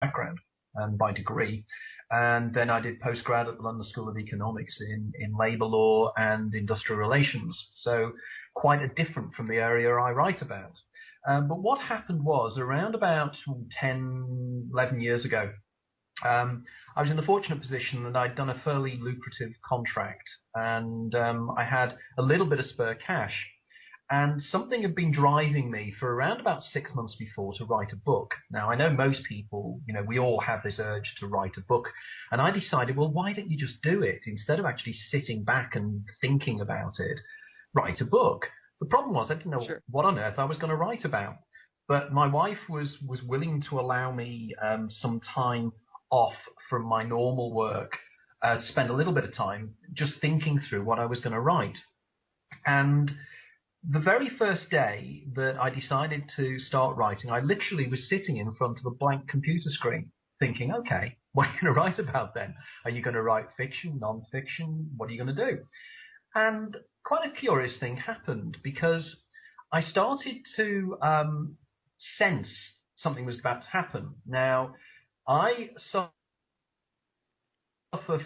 background and by degree. And then I did postgrad at the London School of Economics in labour law and industrial relations. So quite a different from the area I write about. But what happened was around about 10, 11 years ago, I was in the fortunate position that I'd done a fairly lucrative contract, and I had a little bit of spare cash. And something had been driving me for around about 6 months before to write a book. Now, I know most people, we all have this urge to write a book. And I decided, well, why don't you just do it? Instead of actually sitting back and thinking about it, write a book. The problem was I didn't know what on earth I was going to write about. But my wife was willing to allow me some time off from my normal work, to spend a little bit of time just thinking through what I was going to write. And the very first day that I decided to start writing, I literally was sitting in front of a blank computer screen thinking, okay, what are you going to write about then? Are you going to write fiction, non-fiction? What are you going to do? And quite a curious thing happened, because I started to sense something was about to happen. Now, I suffer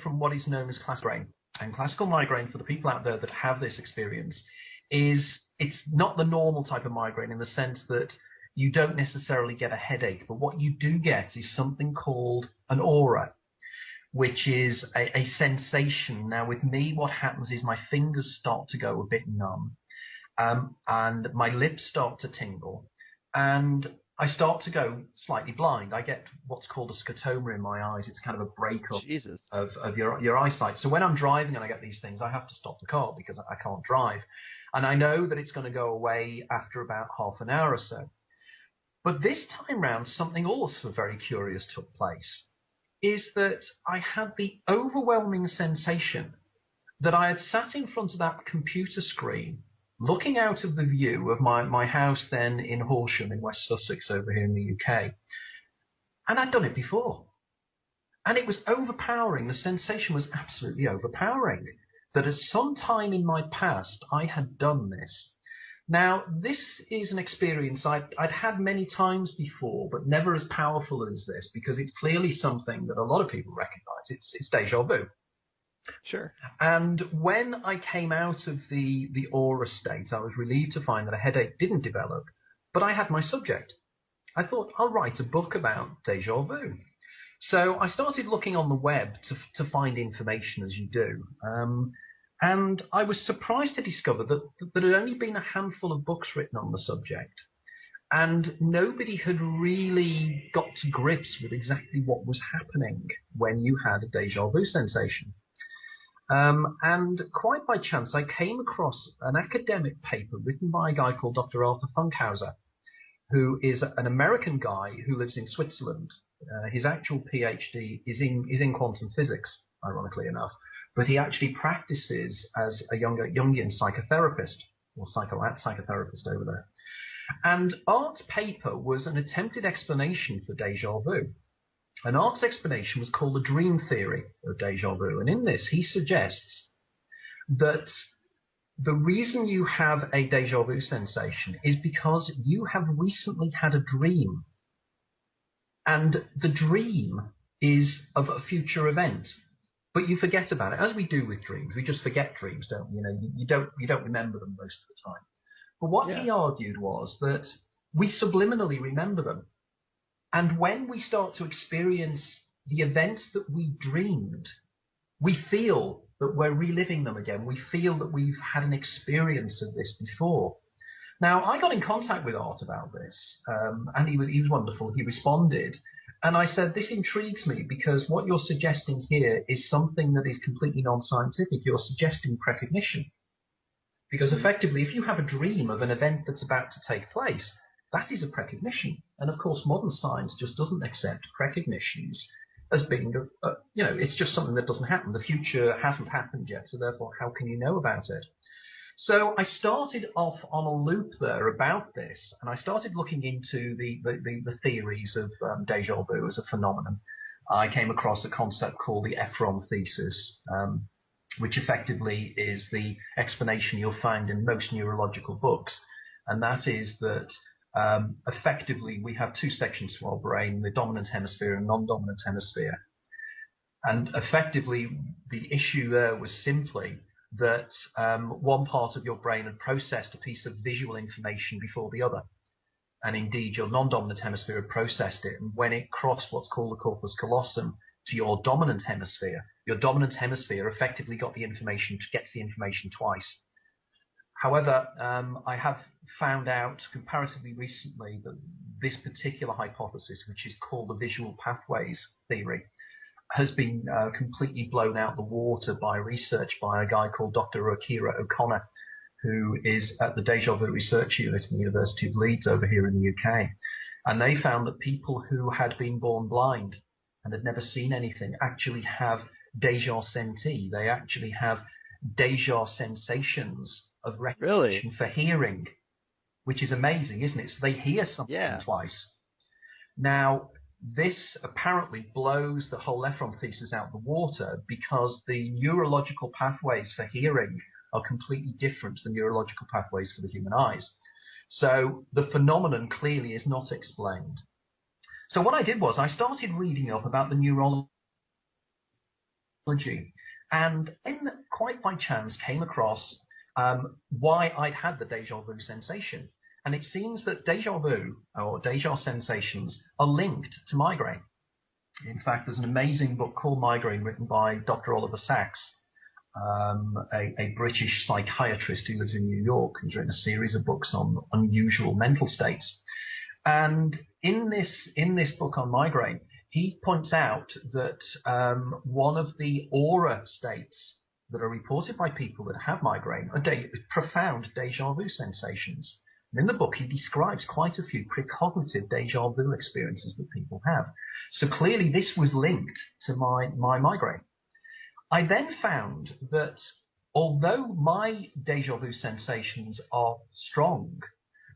from what is known as classical migraine. And classical migraine, for the people out there that have this experience, it's not the normal type of migraine in the sense that you don't necessarily get a headache, but what you do get is something called an aura, which is a sensation. Now, with me, what happens is my fingers start to go a bit numb, and my lips start to tingle, and I start to go slightly blind. I get what's called a scotoma in my eyes. It's kind of a breakup of your eyesight. So when I'm driving and I get these things, I have to stop the car because I can't drive. And I know that it's going to go away after about half an hour or so. But this time round, something also very curious took place, is that I had the overwhelming sensation that I had sat in front of that computer screen, looking out of the view of my house then in Horsham in West Sussex over here in the UK. And I'd done it before. And it was overpowering. The sensation was absolutely overpowering. That at some time in my past, I had done this. Now, this is an experience I'd had many times before, but never as powerful as this, because it's clearly something that a lot of people recognize. It's deja vu. Sure. And when I came out of the aura state, I was relieved to find that a headache didn't develop, but I had my subject. I thought, I'll write a book about deja vu. So I started looking on the web to find information, as you do. And I was surprised to discover that there had only been a handful of books written on the subject. And nobody had really got to grips with exactly what was happening when you had a deja vu sensation. And quite by chance, I came across an academic paper written by a guy called Dr. Arthur Funkhauser, who is an American guy who lives in Switzerland. His actual PhD is in quantum physics, ironically enough, but he actually practices as a Jungian psychotherapist, or psychotherapist over there. And Art's paper was an attempted explanation for deja vu. And Art's explanation was called the dream theory of deja vu. And in this, he suggests that the reason you have a deja vu sensation is because you have recently had a dream. And the dream is of a future event, but you forget about it, as we do with dreams. We just forget dreams, don't we? You don't remember them most of the time. But what he argued was that we subliminally remember them. And when we start to experience the events that we dreamed, we feel that we're reliving them again. We feel that we've had an experience of this before. Now, I got in contact with Art about this, and he was wonderful. He responded, and I said, this intrigues me because what you're suggesting here is something that is completely non-scientific. You're suggesting precognition. Because effectively, if you have a dream of an event that's about to take place, that is a precognition. And of course, modern science just doesn't accept precognitions as being, it's just something that doesn't happen. The future hasn't happened yet, so therefore, how can you know about it? So I started off on a loop there about this, and I started looking into the theories of deja vu as a phenomenon. I came across a concept called the Ephron thesis, which effectively is the explanation you'll find in most neurological books, and that is that Effectively, we have two sections to our brain, the dominant hemisphere and non-dominant hemisphere. And effectively, the issue there was simply that one part of your brain had processed a piece of visual information before the other. And indeed, your non-dominant hemisphere had processed it. And when it crossed what's called the corpus callosum to your dominant hemisphere effectively gets the information twice. However, I have found out comparatively recently that this particular hypothesis, which is called the visual pathways theory, has been completely blown out the water by research by a guy called Dr. Akira O'Connor, who is at the Deja Vu Research Unit in the University of Leeds over here in the UK. And they found that people who had been born blind and had never seen anything actually have deja senti. They actually have deja sensations of recognition for hearing, which is amazing, isn't it? So they hear something twice. Now, this apparently blows the whole Leffron thesis out the water, because the neurological pathways for hearing are completely different to the neurological pathways for the human eyes. So the phenomenon clearly is not explained. So what I did was I started reading up about the neurology, and then quite by chance came across why I'd had the deja vu sensation. And it seems that deja vu, or deja sensations, are linked to migraine. In fact, there's an amazing book called Migraine, written by Dr. Oliver Sacks, a British psychiatrist who lives in New York, and written a series of books on unusual mental states. And in this book on migraine, he points out that one of the aura states that are reported by people that have migraine are profound deja vu sensations. And in the book, he describes quite a few precognitive deja vu experiences that people have. So clearly this was linked to my migraine. I then found that although my deja vu sensations are strong,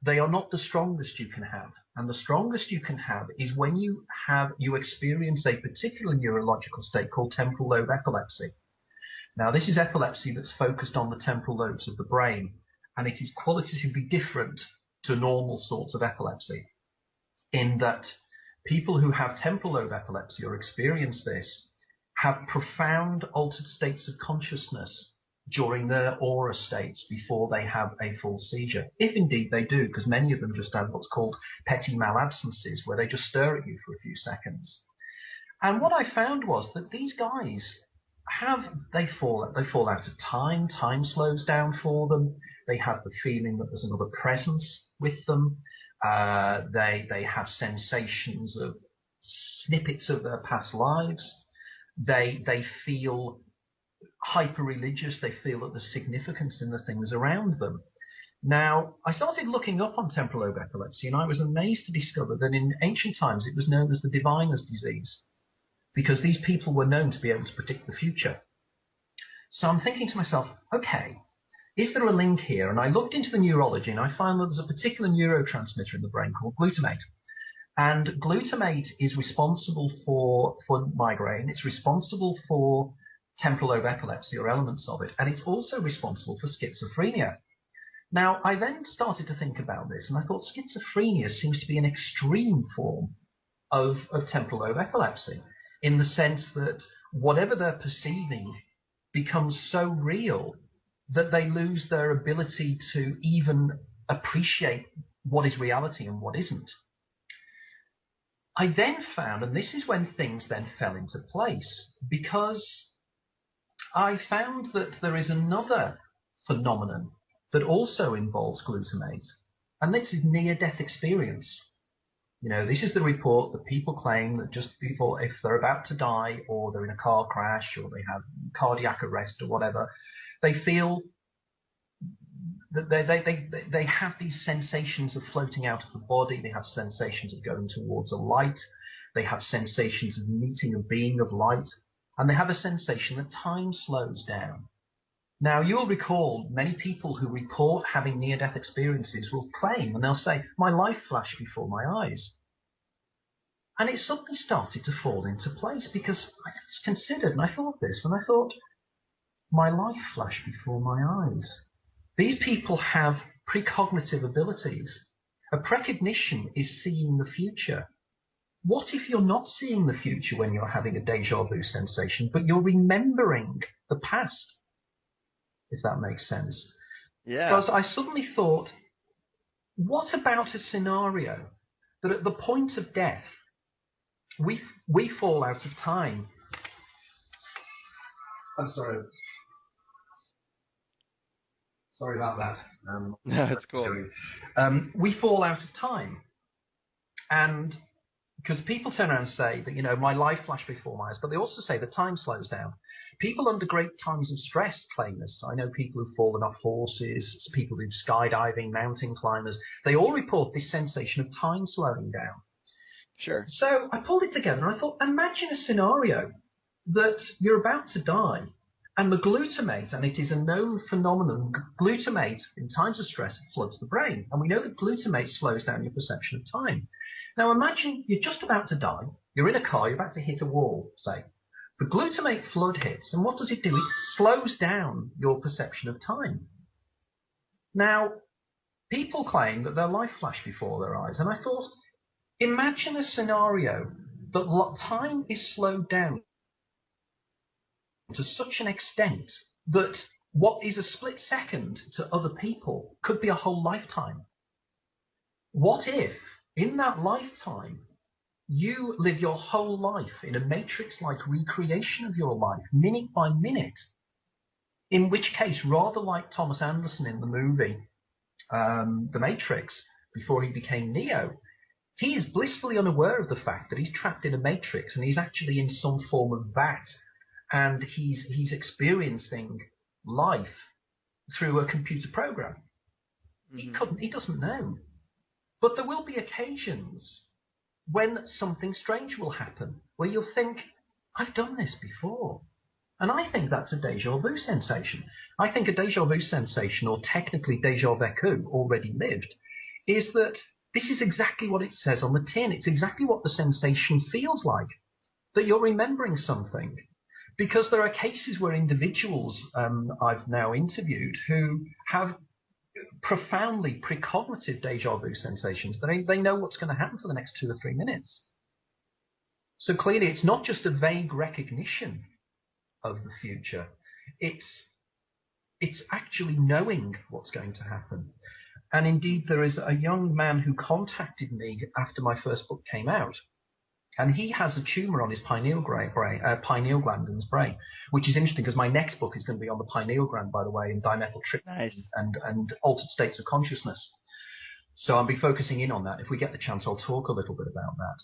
they are not the strongest you can have. And the strongest you can have is when you experience a particular neurological state called temporal lobe epilepsy. Now, this is epilepsy that's focused on the temporal lobes of the brain, and it is qualitatively different to normal sorts of epilepsy, in that people who have temporal lobe epilepsy or experience this have profound altered states of consciousness during their aura states before they have a full seizure, if indeed they do, because many of them just have what's called petit malabsences, where they just stare at you for a few seconds. And what I found was that these guys they fall out of time. Time slows down for them. They have the feeling that there's another presence with them. They have sensations of snippets of their past lives. They feel hyper-religious. They feel that there's significance in the things around them. Now, I started looking up on temporal lobe epilepsy, and I was amazed to discover that in ancient times it was known as the diviner's disease, because these people were known to be able to predict the future. So I'm thinking to myself, okay, is there a link here? And I looked into the neurology, and I found that there's a particular neurotransmitter in the brain called glutamate. And glutamate is responsible for migraine. It's responsible for temporal lobe epilepsy, or elements of it. And it's also responsible for schizophrenia. Now, I then started to think about this, and I thought schizophrenia seems to be an extreme form of temporal lobe epilepsy, in the sense that whatever they're perceiving becomes so real that they lose their ability to even appreciate what is reality and what isn't. I then found, and this is when things then fell into place, because I found that there is another phenomenon that also involves glutamate, and this is near-death experience. You know, this is the report that people claim that just before, if they're about to die, or they're in a car crash, or they have cardiac arrest or whatever, they feel that they have these sensations of floating out of the body. They have sensations of going towards a light. They have sensations of meeting a being of light. And they have a sensation that time slows down. Now, you'll recall many people who report having near-death experiences will claim, and they'll say, my life flashed before my eyes. And it suddenly started to fall into place, because I considered, and I thought this, and I thought, my life flashed before my eyes. These people have precognitive abilities. A precognition is seeing the future. What if you're not seeing the future when you're having a deja vu sensation, but you're remembering the past? If that makes sense. Yeah. Because I suddenly thought, what about a scenario that at the point of death, we fall out of time? I'm sorry. Sorry about that. No, it's cool. We fall out of time. And because people turn around and say that, you know, my life flashed before my eyes, but they also say that time slows down. People under great times of stress claim this. I know people who've fallen off horses, people who do skydiving, mountain climbers. They all report this sensation of time slowing down. Sure. So I pulled it together and I thought, imagine a scenario that you're about to die and the glutamate, and it is a known phenomenon, glutamate in times of stress floods the brain. And we know that glutamate slows down your perception of time. Now imagine you're just about to die, you're in a car, you're about to hit a wall, say. The glutamate flood hits, and what does it do? It slows down your perception of time. Now, people claim that their life flashed before their eyes, and I thought, imagine a scenario that time is slowed down to such an extent that what is a split second to other people could be a whole lifetime. What if, in that lifetime, you live your whole life in a matrix-like recreation of your life, minute by minute? In which case, rather like Thomas Anderson in the movie The Matrix, before he became Neo, he is blissfully unaware of the fact that he's trapped in a matrix and he's actually in some form of vat, and he's experiencing life through a computer program. Mm-hmm. He doesn't know. But there will be occasions when something strange will happen, where you'll think, I've done this before. And I think that's a deja vu sensation. I think a deja vu sensation, or technically deja vu, already lived, is that this is exactly what it says on the tin. It's exactly what the sensation feels like, that you're remembering something. Because there are cases where individuals I've now interviewed who have profoundly precognitive deja vu sensations. They know what's going to happen for the next 2 or 3 minutes. So clearly it's not just a vague recognition of the future. It's actually knowing what's going to happen. And indeed there is a young man who contacted me after my first book came out. And he has a tumour on his pineal gland in his brain, which is interesting because my next book is going to be on the pineal gland, by the way, and dimethyltryptamine and altered states of consciousness. So I'll be focusing in on that. If we get the chance, I'll talk a little bit about that.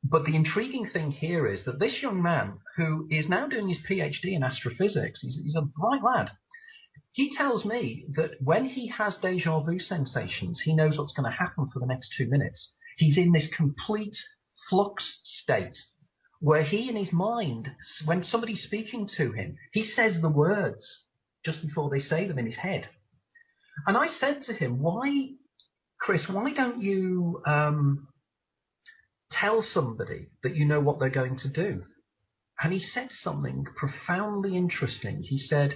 But the intriguing thing here is that this young man, who is now doing his PhD in astrophysics, he's a bright lad, he tells me that when he has deja vu sensations, he knows what's going to happen for the next 2 minutes. He's in this complete flux state where he in his mind, when somebody's speaking to him, he says the words just before they say them in his head. And I said to him, Chris, why don't you tell somebody that you know what they're going to do? And he said something profoundly interesting. He said,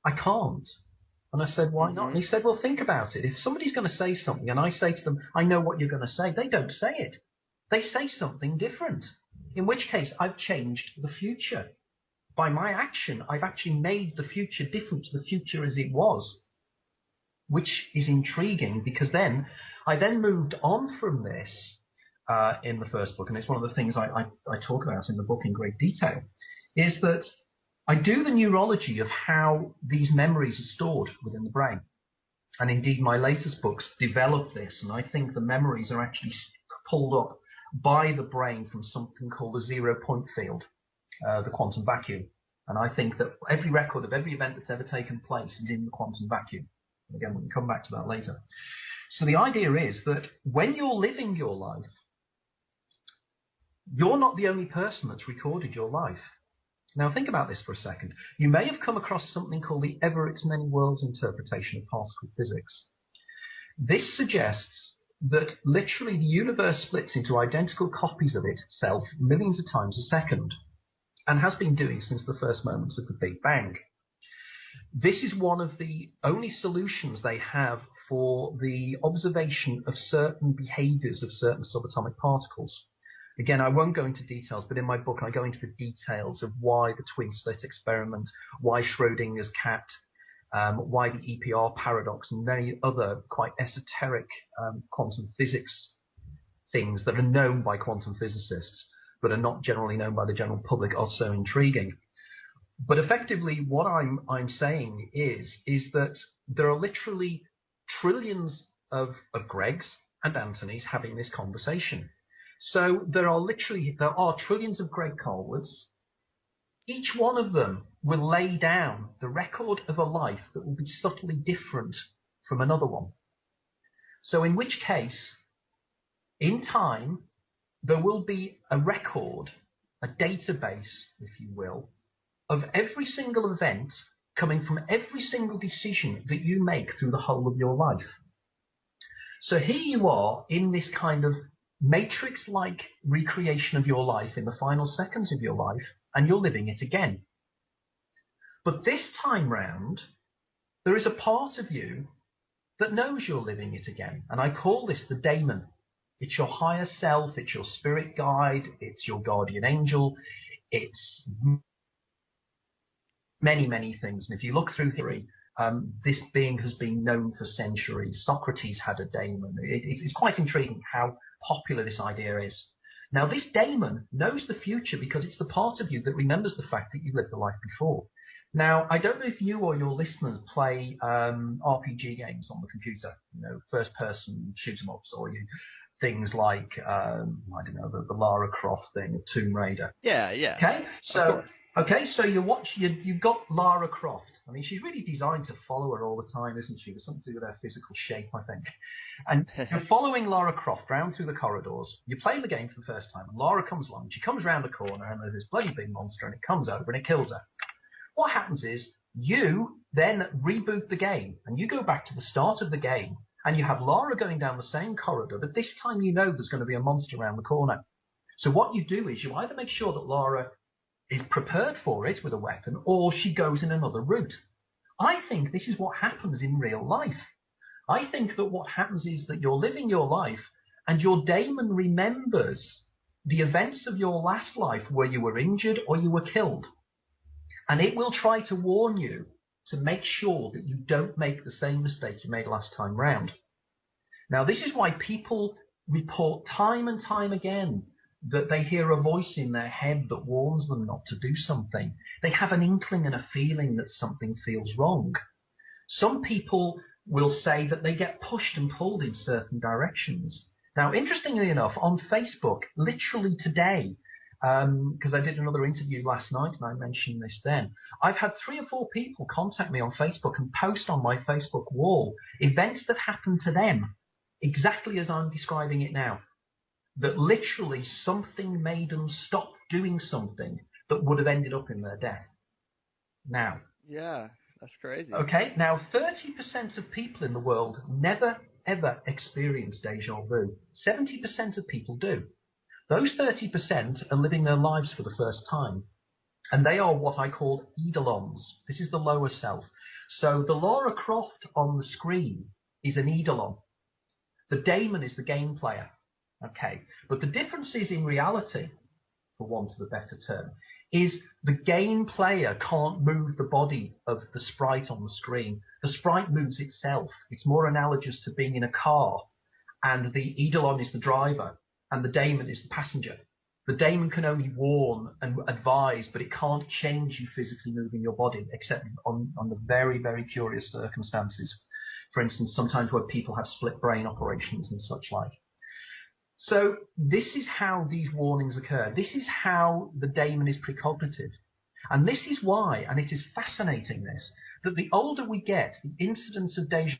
I can't. And I said, why not? And he said, well, think about it. If somebody's going to say something and I say to them, I know what you're going to say, they don't say it. They say something different, in which case I've changed the future. By my action, I've actually made the future different to the future as it was, which is intriguing because I then moved on from this in the first book, and it's one of the things I talk about in the book in great detail, is that I do the neurology of how these memories are stored within the brain. And indeed, my latest books develop this, and I think the memories are actually pulled up by the brain from something called the zero-point field, the quantum vacuum. And I think that every record of every event that's ever taken place is in the quantum vacuum. Again, we can come back to that later. So the idea is that when you're living your life, you're not the only person that's recorded your life. Now think about this for a second. You may have come across something called the Everett's Many Worlds interpretation of particle physics. This suggests that literally the universe splits into identical copies of itself millions of times a second, and has been doing since the first moments of the Big Bang. This is one of the only solutions they have for the observation of certain behaviors of certain subatomic particles. Again, I won't go into details, but in my book I go into the details of why the twin slit experiment, why Schrodinger's cat, why the EPR paradox, and many other quite esoteric quantum physics things that are known by quantum physicists but are not generally known by the general public are so intriguing. But effectively what I'm saying is that there are literally trillions of Gregs and Anthonys having this conversation. So there are trillions of Greg Carlwoods. Each one of them will lay down the record of a life that will be subtly different from another one. So in which case, in time, there will be a record, a database, if you will, of every single event coming from every single decision that you make through the whole of your life. So here you are in this kind of matrix-like recreation of your life in the final seconds of your life, and you're living it again. But this time round, there is a part of you that knows you're living it again, and I call this the daemon. It's your higher self, it's your spirit guide, it's your guardian angel, it's many, many things. And if you look through history, this being has been known for centuries. Socrates had a daemon. It's quite intriguing how popular this idea is. Now, this daemon knows the future because it's the part of you that remembers the fact that you lived the life before. Now, I don't know if you or your listeners play RPG games on the computer, first-person shoot-em-ups, or things like, I don't know, the Lara Croft thing, of Tomb Raider. Yeah. Okay, so you've got Lara Croft. I mean, she's really designed to follow her all the time, isn't she? There's something to do with her physical shape, I think. And you're following Lara Croft round through the corridors. You're playing the game for the first time, and Lara comes along. She comes round the corner, and there's this bloody big monster, and it comes over, and it kills her. What happens is, you then reboot the game, and you go back to the start of the game, and you have Lara going down the same corridor, but this time you know there's going to be a monster around the corner. So what you do is you either make sure that Lara is prepared for it with a weapon, or she goes in another route. I think this is what happens in real life. I think that what happens is that you're living your life, and your daemon remembers the events of your last life where you were injured or you were killed. And it will try to warn you to make sure that you don't make the same mistake you made last time round. Now, this is why people report time and time again that they hear a voice in their head that warns them not to do something. They have an inkling and a feeling that something feels wrong. Some people will say that they get pushed and pulled in certain directions. Now, interestingly enough, on Facebook, literally today, because I did another interview last night and I mentioned this then, I've had 3 or 4 people contact me on Facebook and post on my Facebook wall events that happened to them exactly as I'm describing it now. That literally something made them stop doing something that would have ended up in their death. Now. Yeah, that's crazy. Okay, now 30% of people in the world never, ever experience deja vu. 70% of people do. Those 30% are living their lives for the first time. And they are what I call eidolons. This is the lower self. So the Lara Croft on the screen is an eidolon. The daemon is the game player. Okay, but the difference is in reality, for want of a better term, is the game player can't move the body of the sprite on the screen. The sprite moves itself. It's more analogous to being in a car, and the eidolon is the driver, and the daemon is the passenger. The daemon can only warn and advise, but it can't change you physically moving your body, except on the very, very curious circumstances. For instance, sometimes where people have split brain operations and such like. So this is how these warnings occur. This is how the daemon is precognitive. And this is why, and it is fascinating this, that the older we get, the incidence of deja.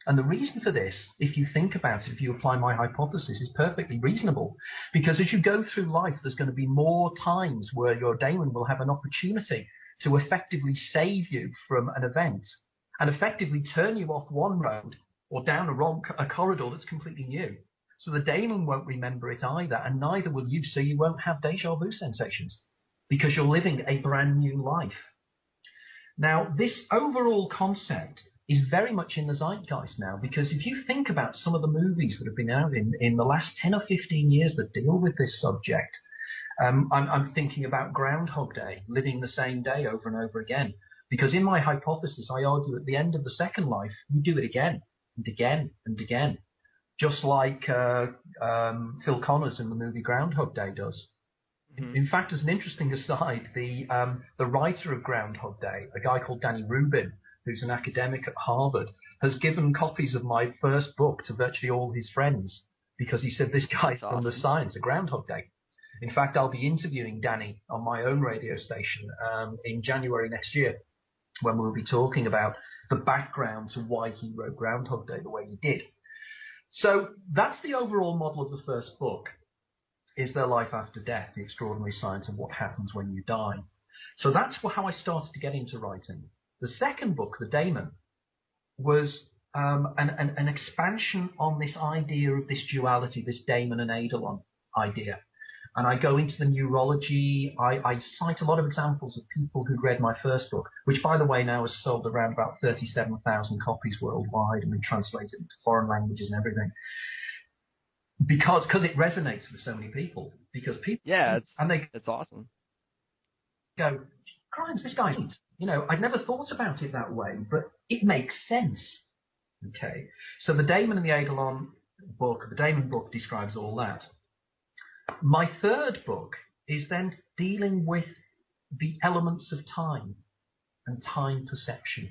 And the reason for this, if you think about it, if you apply my hypothesis, is perfectly reasonable. Because as you go through life, there's going to be more times where your daemon will have an opportunity to effectively save you from an event and effectively turn you off one road or down a corridor that's completely new. So the daemon won't remember it either, and neither will you, so you won't have deja vu sensations because you're living a brand new life. Now, this overall concept is very much in the zeitgeist now, because if you think about some of the movies that have been out in the last 10 or 15 years that deal with this subject, I'm thinking about Groundhog Day, living the same day over and over again. Because in my hypothesis, I argue at the end of the second life, you do it again and again and again, just like Phil Connors in the movie Groundhog Day does. Mm-hmm. In fact, as an interesting aside, the writer of Groundhog Day, a guy called Danny Rubin, who's an academic at Harvard, has given copies of my first book to virtually all his friends because he said this guy's done the science of Groundhog Day. In fact, I'll be interviewing Danny on my own radio station in January next year, when we'll be talking about the background to why he wrote Groundhog Day the way he did. So that's the overall model of the first book. Is there life after death? The extraordinary science of what happens when you die. So that's how I started to get into writing. The second book, The Daemon, was an expansion on this idea of this duality, this daemon and eidolon idea. And I go into the neurology. I cite a lot of examples of people who'd read my first book, which, by the way, now has sold around about 37,000 copies worldwide and been translated into foreign languages and everything. Because it resonates with so many people. Because people, it's awesome. Go, crimes, this guy's, I'd never thought about it that way, but it makes sense. Okay, so the Daemon and the Eidolon book, the Daemon book, describes all that. My third book is then dealing with the elements of time and time perception,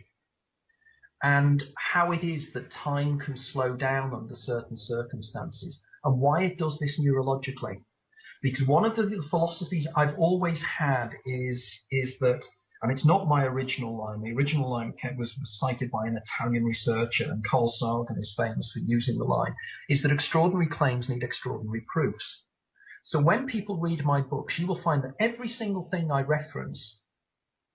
and how it is that time can slow down under certain circumstances, and why it does this neurologically. Because one of the philosophies I've always had is that, and it's not my original line, the original line was cited by an Italian researcher, and Carl Sagan is famous for using the line, is that extraordinary claims need extraordinary proofs. So when people read my books, you will find that every single thing I reference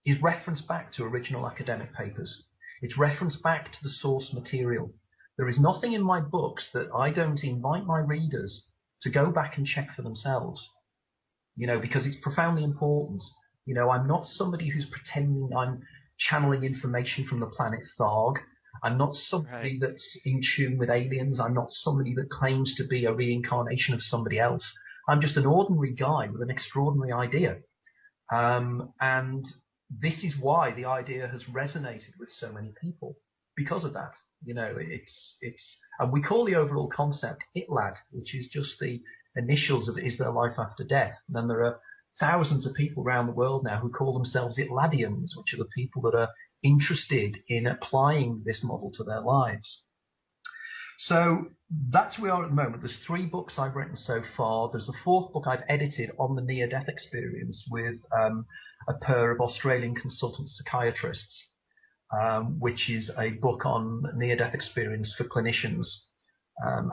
is referenced back to original academic papers. It's referenced back to the source material. There is nothing in my books that I don't invite my readers to go back and check for themselves, because it's profoundly important. I'm not somebody who's pretending I'm channeling information from the planet Tharg. I'm not somebody that's in tune with aliens. I'm not somebody that claims to be a reincarnation of somebody else. I'm just an ordinary guy with an extraordinary idea. And this is why the idea has resonated with so many people, because of that. And we call the overall concept ITLAD, which is just the initials of is there life after death. And then there are thousands of people around the world now who call themselves ITLADians, which are the people that are interested in applying this model to their lives. So that's where we are at the moment. There's 3 books I've written so far. There's a 4th book I've edited on the near-death experience with a pair of Australian consultant psychiatrists, which is a book on near-death experience for clinicians,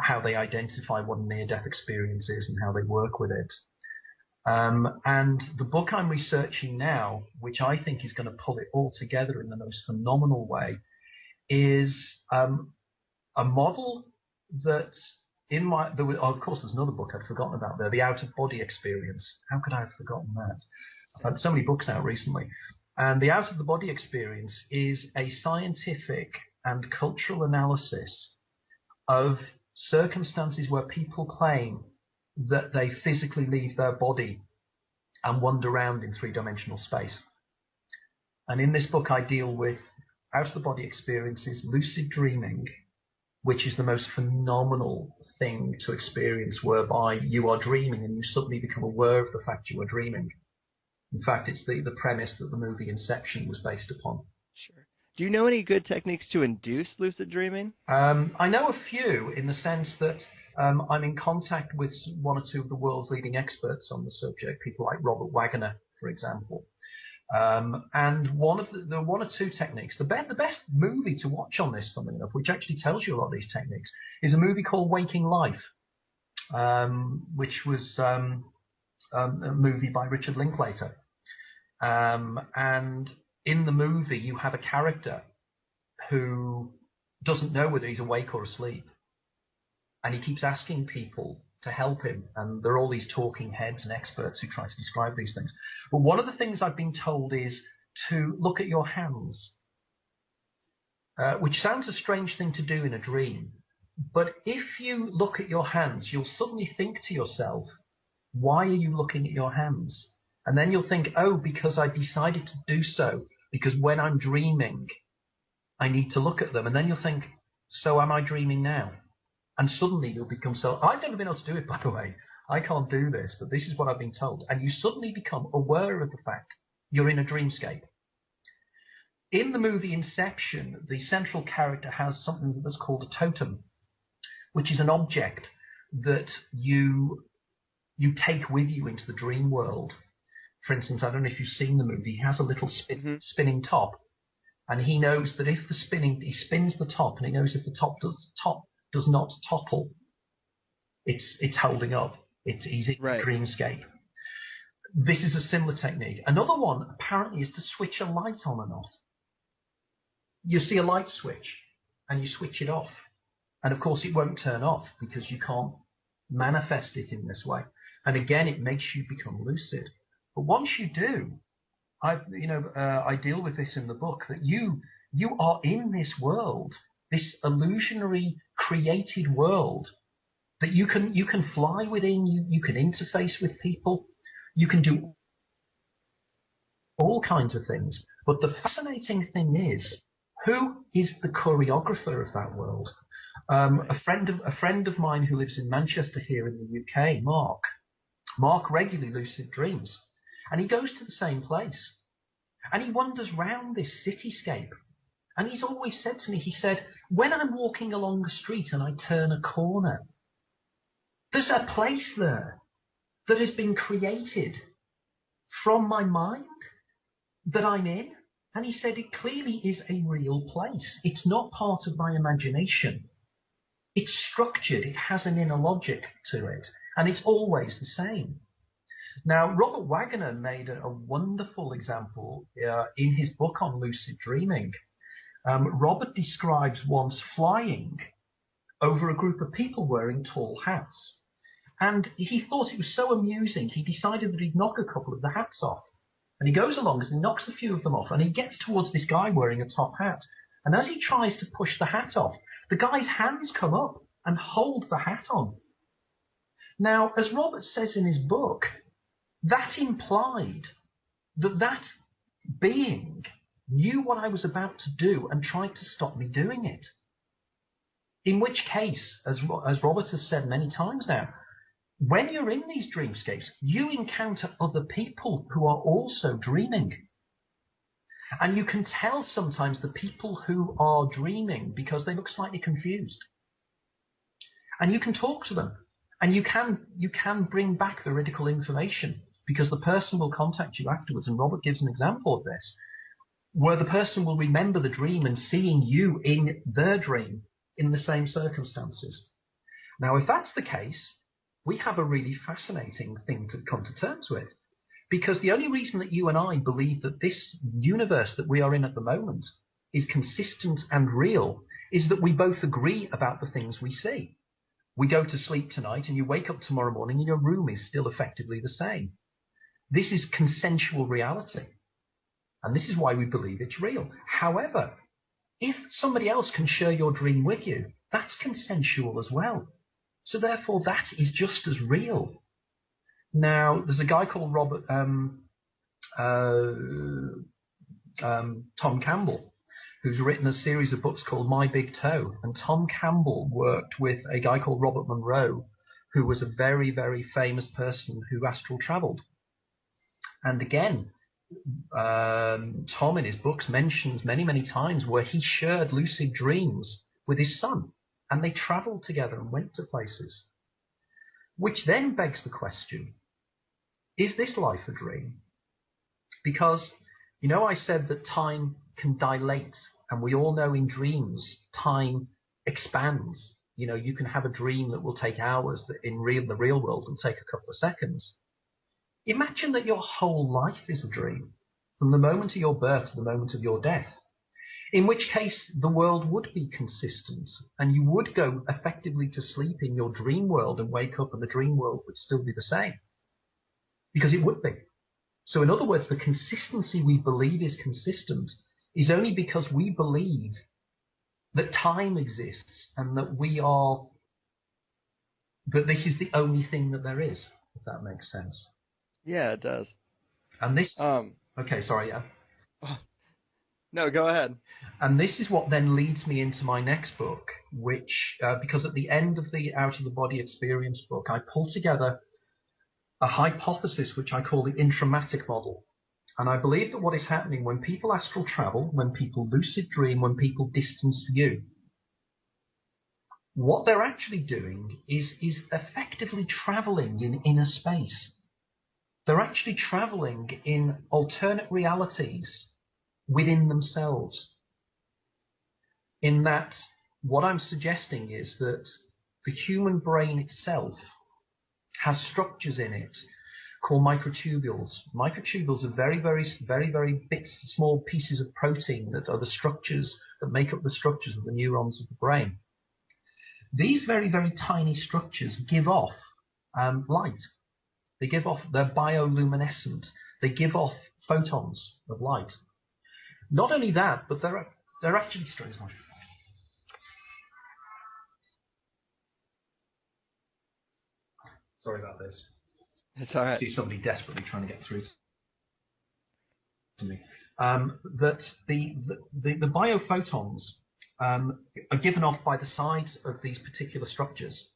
how they identify what a near-death experience is and how they work with it. And the book I'm researching now, which I think is going to pull it all together in the most phenomenal way, is a model that of course, there's another book I'd forgotten about there, The Out-of-Body Experience. How could I have forgotten that? I've had so many books out recently. And The Out-of-the-Body Experience is a scientific and cultural analysis of circumstances where people claim that they physically leave their body and wander around in 3-dimensional space. And in this book, I deal with out-of-the-body experiences, lucid dreaming, which is the most phenomenal thing to experience, whereby you are dreaming and you suddenly become aware of the fact you are dreaming. In fact, it's the premise that the movie Inception was based upon. Sure. Do you know any good techniques to induce lucid dreaming? I know a few, in the sense that I'm in contact with 1 or 2 of the world's leading experts on the subject, people like Robert Wagner, for example. And there are 1 or 2 techniques. The best movie to watch on this, funnily enough, which actually tells you a lot of these techniques, is a movie called Waking Life, which was a movie by Richard Linklater. And in the movie, you have a character who doesn't know whether he's awake or asleep. And he keeps asking people to help him. And there are all these talking heads and experts who try to describe these things. But one of the things I've been told is to look at your hands which sounds a strange thing to do in a dream. But if you look at your hands, you'll suddenly think to yourself, why are you looking at your hands? And then you'll think, oh, because I decided to do so, because when I'm dreaming, I need to look at them. And then you'll think, so am I dreaming now? And suddenly you'll become I've never been able to do it, by the way. I can't do this, but this is what I've been told. And you suddenly become aware of the fact you're in a dreamscape. In the movie Inception, the central character has something that's called a totem, which is an object that you take with you into the dream world. For instance, I don't know if you've seen the movie, he has a little spinning top, and he knows that if he spins the top, and he knows if the top does not topple, it's holding up. He's in a dreamscape. This is a similar technique. Another one, apparently, is to switch a light on and off. You see a light switch, and you switch it off. And, of course, it won't turn off because you can't manifest it in this way. And, again, it makes you become lucid. But once you do, I deal with this in the book, that you are in this world, this illusionary created world that you can fly within, you can interface with people, you can do all kinds of things. But the fascinating thing is, who is the choreographer of that world? A friend of mine who lives in Manchester here in the UK, Mark regularly lucid dreams, and he goes to the same place, and he wanders round this cityscape. And he's always said to me, he said, when I'm walking along the street and I turn a corner, there's a place there that has been created from my mind that I'm in. And he said, it clearly is a real place. It's not part of my imagination. It's structured. It has an inner logic to it. And it's always the same. Now, Robert Waggoner made a wonderful example in his book on lucid dreaming. Robert describes once flying over a group of people wearing tall hats. And he thought it was so amusing, he decided that he'd knock a couple of the hats off. And he goes along and he knocks a few of them off, and he gets towards this guy wearing a top hat. And as he tries to push the hat off, the guy's hands come up and hold the hat on. Now, as Robert says in his book, that implied that being knew what I was about to do and tried to stop me doing it. In which case, as Robert has said many times now, when you're in these dreamscapes, you encounter other people who are also dreaming. And you can tell sometimes the people who are dreaming because they look slightly confused. And you can talk to them. And you can bring back veridical information because the person will contact you afterwards. And Robert gives an example of this, where the person will remember the dream and seeing you in their dream in the same circumstances. Now, if that's the case, we have a really fascinating thing to come to terms with, because the only reason that you and I believe that this universe that we are in at the moment is consistent and real is that we both agree about the things we see. We go to sleep tonight and you wake up tomorrow morning and your room is still effectively the same. This is consensual reality. And this is why we believe it's real. However, if somebody else can share your dream with you, that's consensual as well. So therefore, that is just as real. Now, there's a guy called Tom Campbell, who's written a series of books called My Big Toe. And Tom Campbell worked with a guy called Robert Monroe, who was a very, very famous person who astral traveled. And again, Tom in his books mentions many, many times where he shared lucid dreams with his son. And they traveled together and went to places. Which then begs the question, is this life a dream? Because, I said that time can dilate, and we all know in dreams, time expands. You can have a dream that will take hours that in the real world will take a couple of seconds. Imagine that your whole life is a dream, from the moment of your birth to the moment of your death. In which case, the world would be consistent, and you would go effectively to sleep in your dream world and wake up and the dream world would still be the same. Because it would be. So in other words, the consistency we believe is consistent is only because we believe that time exists and that that this is the only thing that there is, if that makes sense. Yeah, it does. And this, okay, sorry, yeah. No, go ahead. And this is what then leads me into my next book, which, because at the end of the Out of the Body Experience book, I pull together a hypothesis which I call the enigmatic model. And I believe that what is happening when people astral travel, when people lucid dream, when people distance view, what they're actually doing is effectively traveling in inner space. They're actually traveling in alternate realities within themselves. In that, what I'm suggesting is that the human brain itself has structures in it called microtubules. Microtubules are very, very, very, very small pieces of protein that are the structures that make up the structures of the neurons of the brain. These very, very tiny structures give off light. They give off, they're bioluminescent. They give off photons of light. Not only that, but they're actually strange. Sorry about this. It's all right. I see somebody desperately trying to get through to me. That the biophotons are given off by the sides of these particular structures.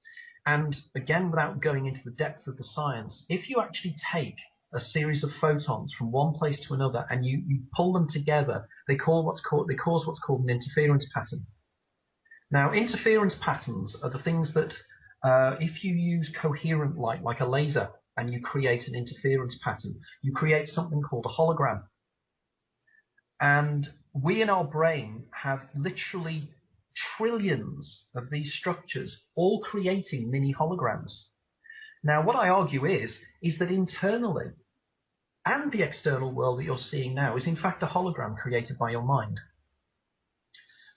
And again, without going into the depth of the science, if you actually take a series of photons from one place to another and you pull them together, they cause what's called an interference pattern. Now, interference patterns are the things that if you use coherent light, like a laser, and you create an interference pattern, you create something called a hologram. And we in our brain have literally trillions of these structures, all creating mini holograms. Now, what I argue is that internally, and the external world that you're seeing now is in fact a hologram created by your mind.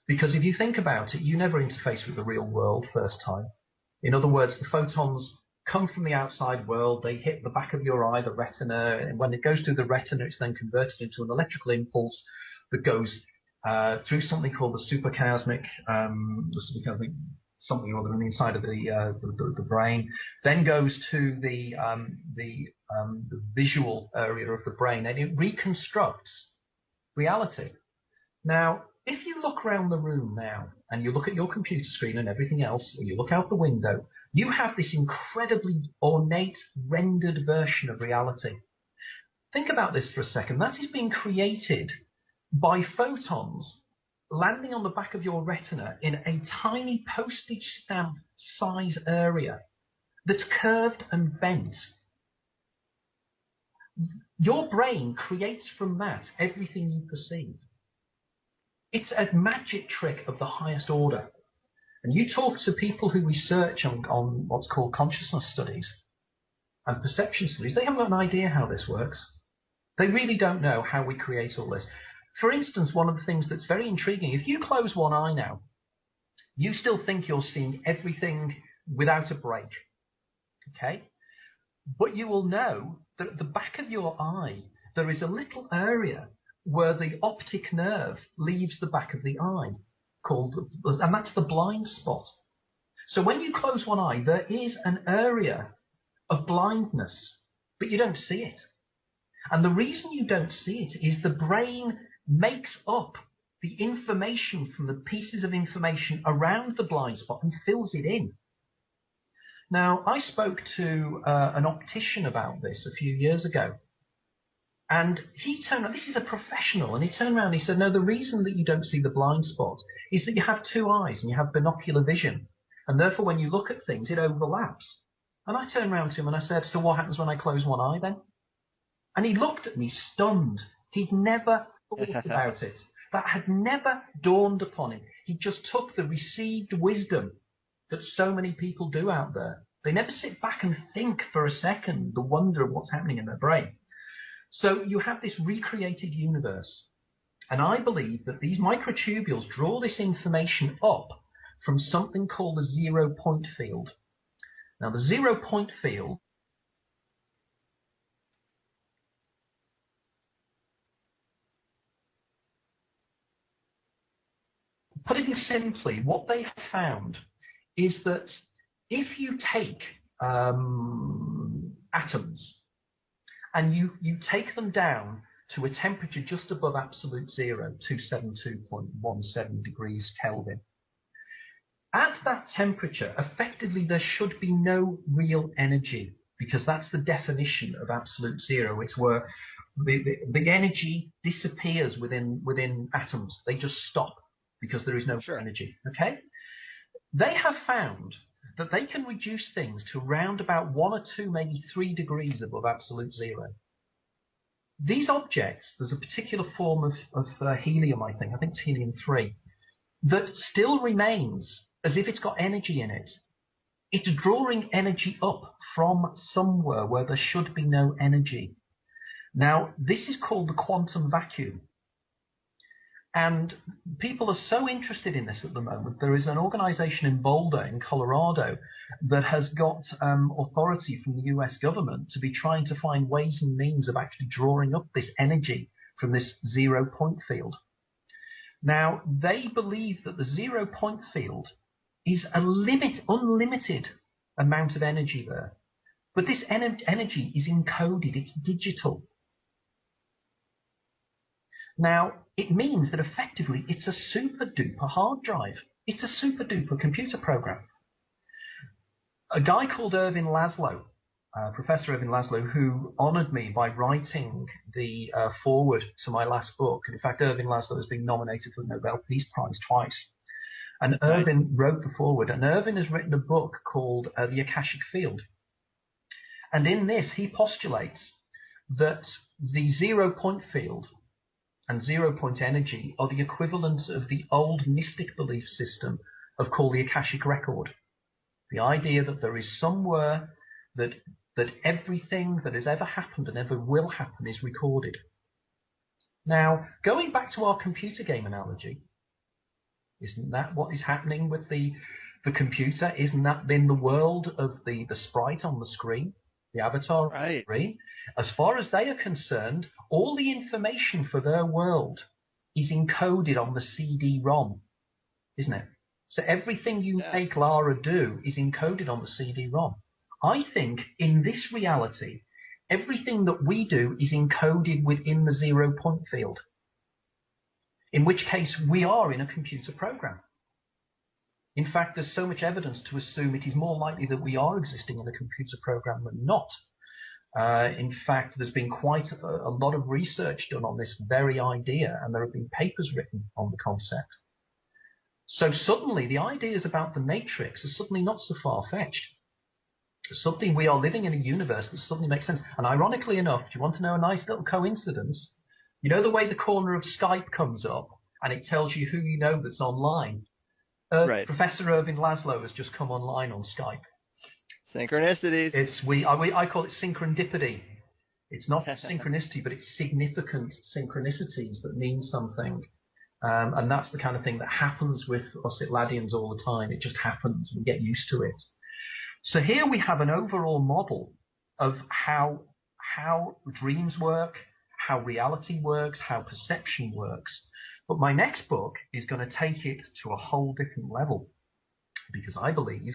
Because if you think about it, you never interface with the real world first time. In other words, the photons come from the outside world, they hit the back of your eye, the retina, and when it goes through the retina, it's then converted into an electrical impulse that goes through something called the superchiasmic something or other on the inside of the brain, then goes to the visual area of the brain, and it reconstructs reality. Now, if you look around the room now, and you look at your computer screen and everything else, or you look out the window, you have this incredibly ornate, rendered version of reality. Think about this for a second. That is being created by photons landing on the back of your retina in a tiny postage stamp size area that's curved and bent. Your brain creates from that everything you perceive. It's a magic trick of the highest order. And you talk to people who research on what's called consciousness studies and perception studies, they haven't got an idea how this works. They really don't know how we create all this. For instance, one of the things that's very intriguing, if you close one eye now, you still think you're seeing everything without a break, okay? But you will know that at the back of your eye, there is a little area where the optic nerve leaves the back of the eye, and that's the blind spot. So when you close one eye, there is an area of blindness, but you don't see it. And the reason you don't see it is the brain makes up the information from the pieces of information around the blind spot and fills it in. Now, I spoke to an optician about this a few years ago, and he turned around, this is a professional, and he turned around and he said, no, the reason that you don't see the blind spot is that you have two eyes and you have binocular vision, and therefore when you look at things, it overlaps. And I turned around to him and I said, so what happens when I close one eye then? And he looked at me stunned. He'd never thought about it. That had never dawned upon him. He just took the received wisdom that so many people do out there. They never sit back and think for a second the wonder of what's happening in their brain. So you have this recreated universe. And I believe that these microtubules draw this information up from something called the 0 point field. Now, the 0 point field Putting it simply, what they have found is that if you take atoms and you take them down to a temperature just above absolute zero, 272.17 degrees Kelvin, at that temperature, effectively, there should be no real energy, because that's the definition of absolute zero. It's where the energy disappears within atoms. They just stop because there is no energy. Okay? They have found that they can reduce things to around about 1 or 2, maybe 3 degrees above absolute zero. These objects, there's a particular form of helium, I think it's helium-3, that still remains as if it's got energy in it. It's drawing energy up from somewhere where there should be no energy. Now, this is called the quantum vacuum. And people are so interested in this at the moment. There is an organization in Boulder, in Colorado, that has got authority from the US government to be trying to find ways and means of actually drawing up this energy from this 0 point field. Now, they believe that the 0 point field is a unlimited amount of energy there. But this energy is encoded, it's digital. Now, it means that effectively it's a super duper hard drive. It's a super duper computer program. A guy called Irving Laszlo, Professor Irving Laszlo, who honored me by writing the foreword to my last book. And in fact, Irving Laszlo has been nominated for the Nobel Peace Prize twice. And Irving wrote the foreword, and Irving has written a book called The Akashic Field. And in this, he postulates that the 0 point field and 0 point energy are the equivalent of the old mystic belief system called the Akashic Record. The idea that there is somewhere that everything that has ever happened and ever will happen is recorded. Now, going back to our computer game analogy, isn't that what is happening with the computer? Isn't that in the world of the sprite on the screen, the avatar on the screen? As far as they are concerned, all the information for their world is encoded on the CD-ROM, isn't it? So everything you make Lara do is encoded on the CD-ROM. I think in this reality, everything that we do is encoded within the 0 point field. In which case, we are in a computer program. In fact, there's so much evidence to assume it is more likely that we are existing in a computer program than not. In fact, there's been quite a lot of research done on this very idea, and there have been papers written on the concept. So suddenly, the ideas about the Matrix are suddenly not so far-fetched. Suddenly, we are living in a universe that suddenly makes sense. And ironically enough, do you want to know a nice little coincidence? You know the way the corner of Skype comes up and it tells you who you know that's online? Professor Irving Laszlo has just come online on Skype. Synchronicities. I call it synchronidity. It's not synchronicity, but it's significant synchronicities that mean something. And that's the kind of thing that happens with us Itladians all the time. It just happens. We get used to it. So here we have an overall model of how dreams work, how reality works, how perception works. But my next book is going to take it to a whole different level, because I believe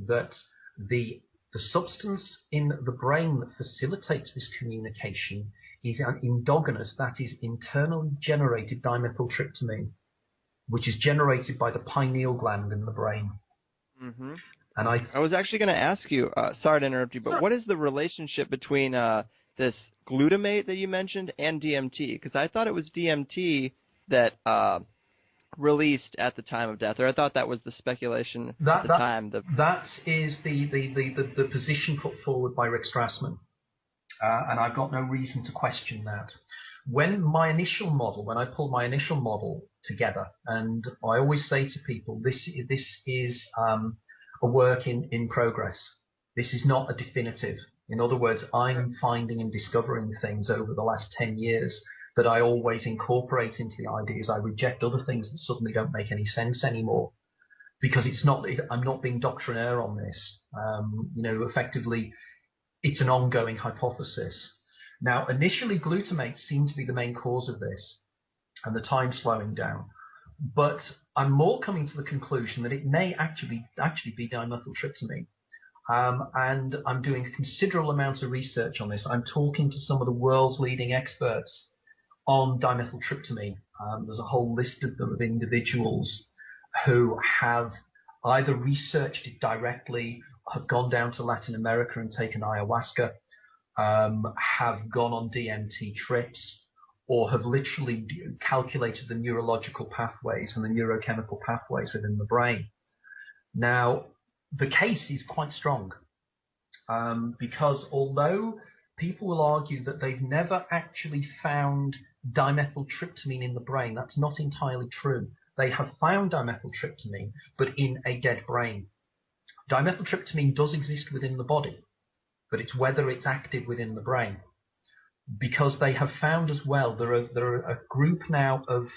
that the substance in the brain that facilitates this communication is an endogenous, that is internally generated dimethyltryptamine, which is generated by the pineal gland in the brain. Mm-hmm. And I was actually going to ask you, sorry to interrupt you, but what is the relationship between this glutamate that you mentioned and DMT? Because I thought it was DMT that released at the time of death, or I thought that was the speculation at the time. That is the position put forward by Rick Strassman, and I've got no reason to question that. When I pulled my initial model together, and I always say to people, this is a work in progress. This is not a definitive. In other words, I'm finding and discovering things over the last 10 years that I always incorporate into the ideas. I reject other things that suddenly don't make any sense anymore, because I'm not being doctrinaire on this. Effectively, it's an ongoing hypothesis. Now, initially, glutamate seemed to be the main cause of this and the time slowing down. But I'm more coming to the conclusion that it may actually be dimethyltryptamine. And I'm doing a considerable amount of research on this. I'm talking to some of the world's leading experts on dimethyltryptamine. There's a whole list of them, of individuals who have either researched it directly, have gone down to Latin America and taken ayahuasca, have gone on DMT trips, or have literally calculated the neurological pathways and the neurochemical pathways within the brain. Now, the case is quite strong, because although people will argue that they've never actually found dimethyltryptamine in the brain, that's not entirely true. They have found dimethyltryptamine, but in a dead brain. Dimethyltryptamine does exist within the body, but it's whether it's active within the brain. Because they have found as well, there are a group now of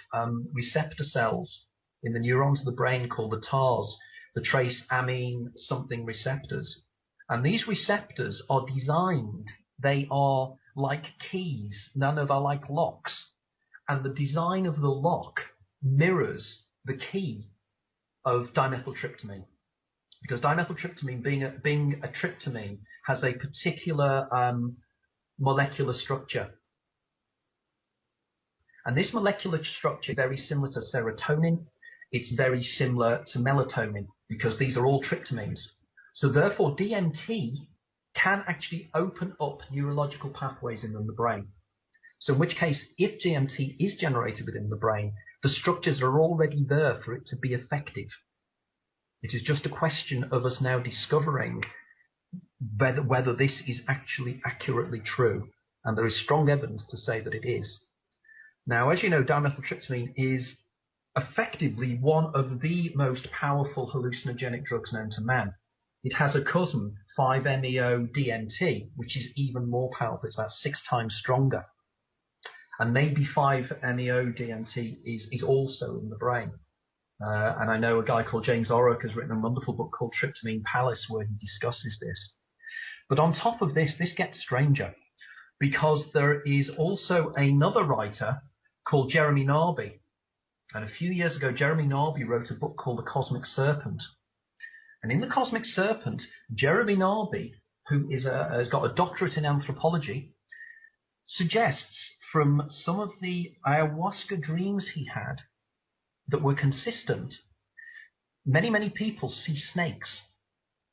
receptor cells in the neurons of the brain called the TARS, the trace amine something receptors. And these receptors are designed, they are like keys, none of are like locks. And the design of the lock mirrors the key of dimethyltryptamine. Because dimethyltryptamine, being a tryptamine, has a particular molecular structure. And this molecular structure is very similar to serotonin. It's very similar to melatonin, because these are all tryptamines. So therefore, DMT can actually open up neurological pathways in the brain. So in which case, if DMT is generated within the brain, the structures are already there for it to be effective. It is just a question of us now discovering whether this is actually accurately true. And there is strong evidence to say that it is. Now, as you know, dimethyltryptamine is effectively one of the most powerful hallucinogenic drugs known to man. It has a cousin, 5-MeO-DMT, which is even more powerful. It's about 6 times stronger. And maybe 5-MeO-DMT is also in the brain. And I know a guy called James Orrock has written a wonderful book called Tryptamine Palace where he discusses this. But on top of this, this gets stranger, because there is also another writer called Jeremy Narby. And a few years ago, Jeremy Narby wrote a book called The Cosmic Serpent. And in The Cosmic Serpent, Jeremy Narby, who has got a doctorate in anthropology, suggests from some of the ayahuasca dreams he had that were consistent. Many people see snakes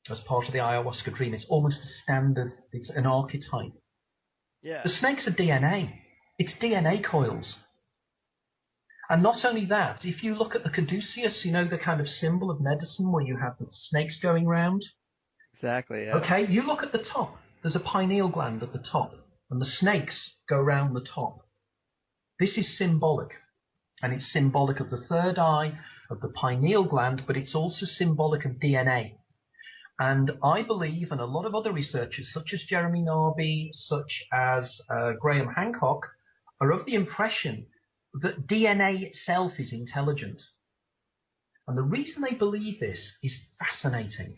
as part of the ayahuasca dream. It's almost a standard, it's an archetype. Yeah. The snakes are DNA. It's DNA coils. And not only that, if you look at the caduceus, you know, the kind of symbol of medicine where you have the snakes going round? Exactly, yeah. Okay, you look at the top. There's a pineal gland at the top, and the snakes go round the top. This is symbolic. And it's symbolic of the third eye, of the pineal gland, but it's also symbolic of DNA. And I believe, and a lot of other researchers, such as Jeremy Narby, such as Graham Hancock, are of the impression that DNA itself is intelligent. And the reason they believe this is fascinating,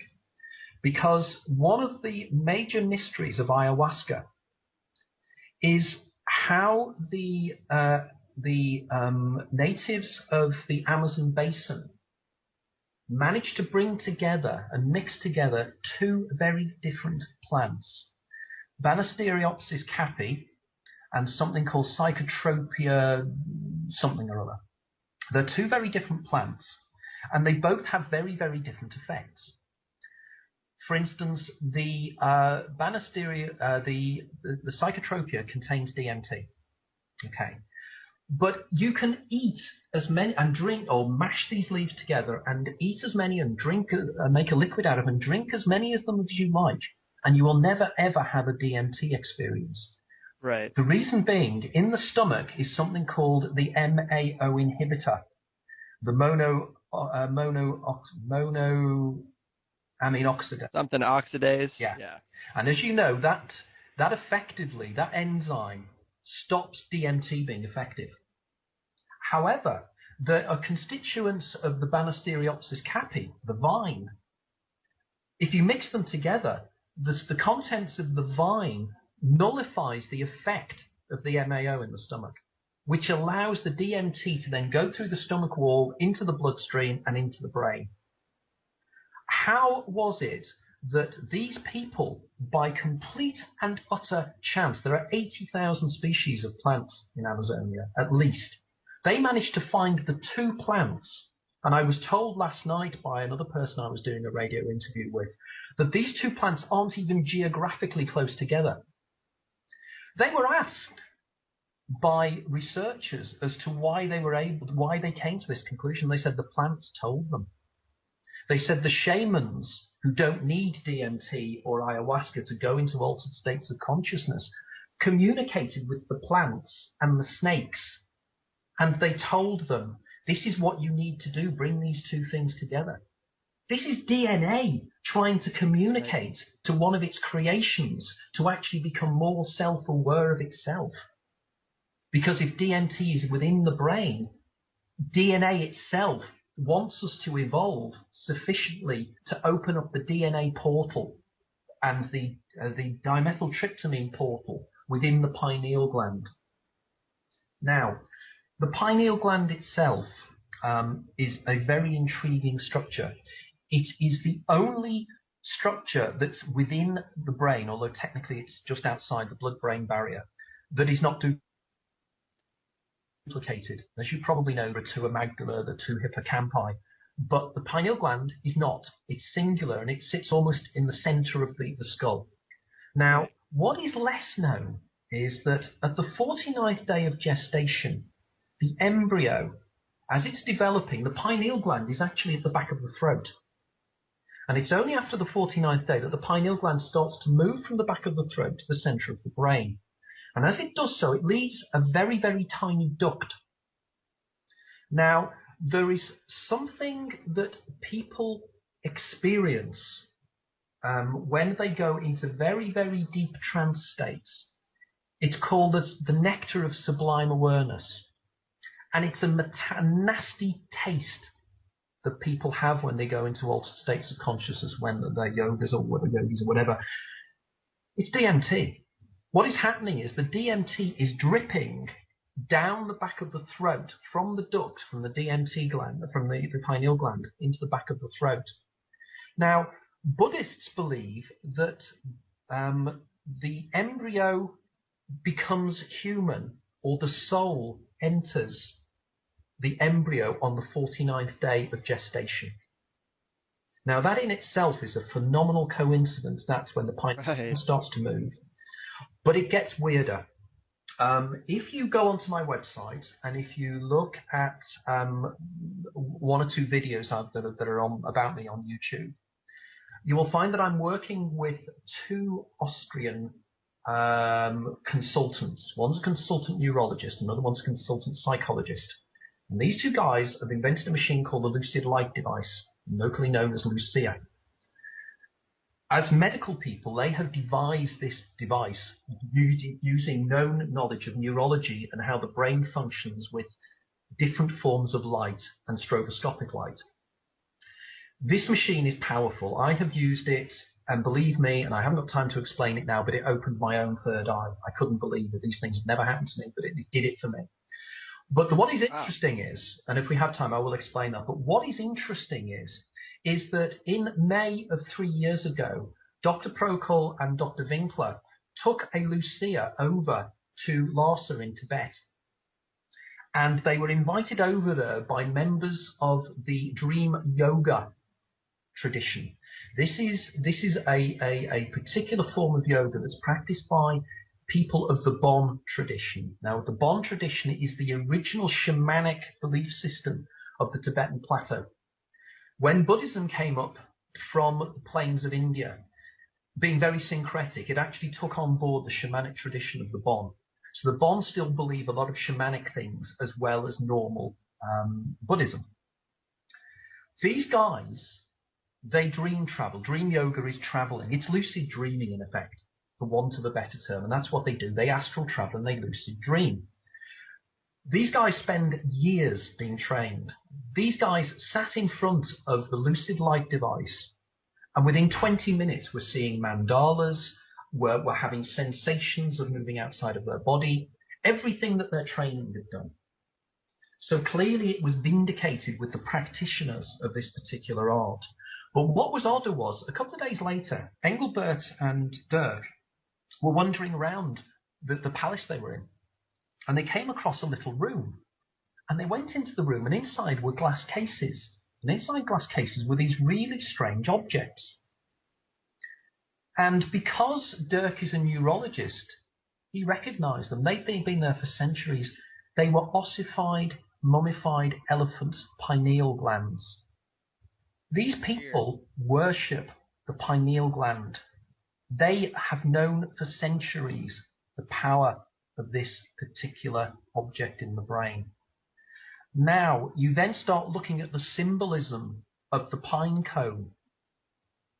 because one of the major mysteries of ayahuasca is how the natives of the Amazon basin managed to bring together and mix together 2 very different plants, Banisteriopsis caapi and something called Psychotropia something or other. They're 2 very different plants, and they both have very, very different effects. For instance, the the Psychotropia contains DMT. Okay. But you can eat as many and drink, or mash these leaves together and eat as many and drink, make a liquid out of them and drink as many of them as you like, and you will never ever have a DMT experience. Right. The reason being, in the stomach is something called the MAO inhibitor, the monoamine oxidase. Something oxidase. Yeah. And as you know, that effectively, that enzyme stops DMT being effective. However, there are constituents of the Banisteriopsis caapi, the vine. If you mix them together, the contents of the vine nullifies the effect of the MAO in the stomach, which allows the DMT to then go through the stomach wall, into the bloodstream, and into the brain. How was it that these people, by complete and utter chance, there are 80,000 species of plants in Amazonia, at least, they managed to find the two plants, and I was told last night by another person I was doing a radio interview with, that these two plants aren't even geographically close together. They were asked by researchers as to why they came to this conclusion. They said the plants told them. They said the shamans, who don't need DMT or ayahuasca to go into altered states of consciousness, communicated with the plants and the snakes, and they told them, this is what you need to do, bring these two things together. This is DNA trying to communicate to one of its creations to actually become more self-aware of itself. Because if DMT is within the brain, DNA itself wants us to evolve sufficiently to open up the DNA portal and the dimethyltryptamine portal within the pineal gland. Now, the pineal gland itself is a very intriguing structure. It is the only structure that's within the brain, although technically it's just outside the blood-brain barrier, that is not duplicated. As you probably know, there are two amygdala, the two hippocampi, but the pineal gland is not. It's singular, and it sits almost in the center of the skull. Now, what is less known is that at the 49th day of gestation, the embryo, as it's developing, the pineal gland is actually at the back of the throat. And it's only after the 49th day that the pineal gland starts to move from the back of the throat to the center of the brain. And as it does so, it leaves a very, very tiny duct. Now, there is something that people experience when they go into very, very deep trance states. It's called the nectar of sublime awareness. And it's a nasty taste that people have when they go into altered states of consciousness, when they're yogas or yogis or whatever. It's DMT. What is happening is the DMT is dripping down the back of the throat from the duct, from the DMT gland, from the pineal gland, into the back of the throat. Now, Buddhists believe that the embryo becomes human, or the soul enters the embryo on the 49th day of gestation. Now, that in itself is a phenomenal coincidence. That's when the pineal starts to move. But it gets weirder. If you go onto my website and if you look at one or two videos that are about me on YouTube, you will find that I'm working with two Austrian consultants. One's a consultant neurologist, another one's a consultant psychologist. And these two guys have invented a machine called the Lucid light device, locally known as Lucia. As medical people, they have devised this device using known knowledge of neurology and how the brain functions with different forms of light and stroboscopic light. This machine is powerful. I have used it, and believe me, and I haven't got time to explain it now, but it opened my own third eye. I couldn't believe that these things had never happened to me, but it did it for me. But what is interesting is, and if we have time, I will explain that, but what is interesting is that in May of 3 years ago, Dr. Prokol and Dr. Winkler took a Lucia over to Lhasa in Tibet. And they were invited over there by members of the Dream Yoga tradition. This is a particular form of yoga that's practiced by people of the Bon tradition. Now, the Bon tradition is the original shamanic belief system of the Tibetan plateau. When Buddhism came up from the plains of India, being very syncretic, it actually took on board the shamanic tradition of the Bon. So the Bon still believe a lot of shamanic things as well as normal Buddhism. These guys, they dream travel. Dream yoga is traveling. It's lucid dreaming, in effect, for want of a better term. And that's what they do. They astral travel and they lucid dream. These guys spend years being trained. These guys sat in front of the Lucid light device, and within 20 minutes we're seeing mandalas, we're having sensations of moving outside of their body. everything that their training had done. So clearly it was vindicated with the practitioners of this particular art. But what was odder was, a couple of days later, Engelbert and Dirk were wandering around the palace they were in, and they came across a little room. And they went into the room, and inside were glass cases. And inside glass cases were these really strange objects. And because Dirk is a neurologist, he recognized them. They'd been there for centuries. They were ossified, mummified elephant pineal glands. These people worship the pineal gland. They have known for centuries the power of this particular object in the brain. Now, you then start looking at the symbolism of the pine cone.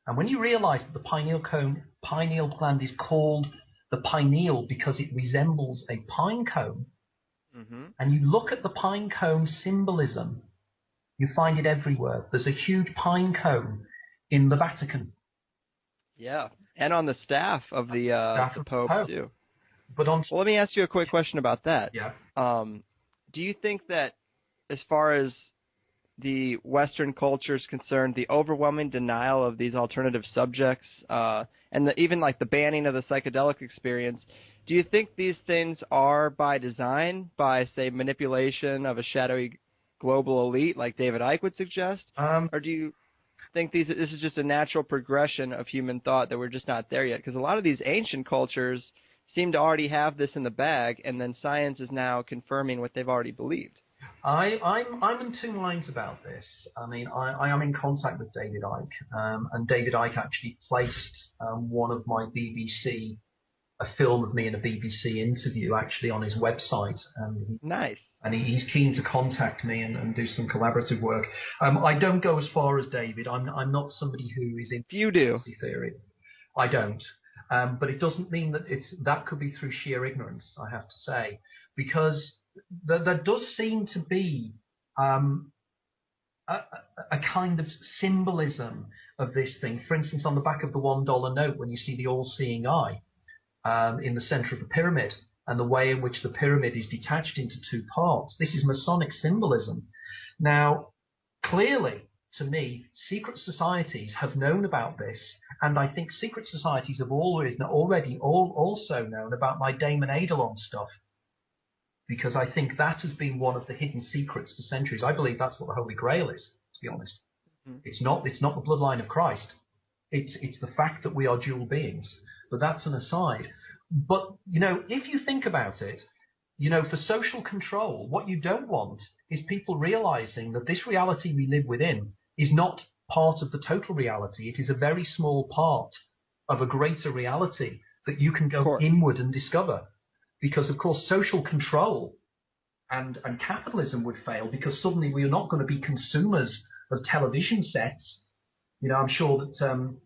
And when you realize that the pineal gland is called the pineal because it resembles a pine cone, and you look at the pine cone symbolism, you find it everywhere. There's a huge pine cone in the Vatican. Yeah, and on the staff of the Pope, too. But well, let me ask you a quick question about that. Yeah. Do you think that, as far as the Western culture is concerned, the overwhelming denial of these alternative subjects, and even like the banning of the psychedelic experience, do you think these things are by design, by, say, manipulation of a shadowy global elite like David Icke would suggest? Or do you think this is just a natural progression of human thought that we're just not there yet? Because a lot of these ancient cultures seem to already have this in the bag, and then science is now confirming what they've already believed. I'm in two minds about this. I mean, I am in contact with David Icke, and David Icke actually placed one of my BBC, a film of me in a BBC interview, actually on his website. And nice. And he's keen to contact me and do some collaborative work. I don't go as far as David. I'm not somebody who is in you do theory. I don't. But it doesn't mean that that could be through sheer ignorance, I have to say, because there does seem to be a kind of symbolism of this thing. For instance, on the back of the $1 note, when you see the all-seeing eye in the center of the pyramid, and the way in which the pyramid is detached into two parts, this is Masonic symbolism. Now, clearly, to me, secret societies have known about this, and I think secret societies have already also known about my daemon Eidolon stuff, because I think that has been one of the hidden secrets for centuries. I believe that's what the Holy Grail is, to be honest. It's not the bloodline of Christ. It's the fact that we are dual beings. But that's an aside. But, if you think about it, for social control, what you don't want is people realizing that this reality we live within is not part of the total reality. It is a very small part of a greater reality that you can go inward and discover. Because, of course, social control and capitalism would fail, because suddenly we are not going to be consumers of television sets. I'm sure that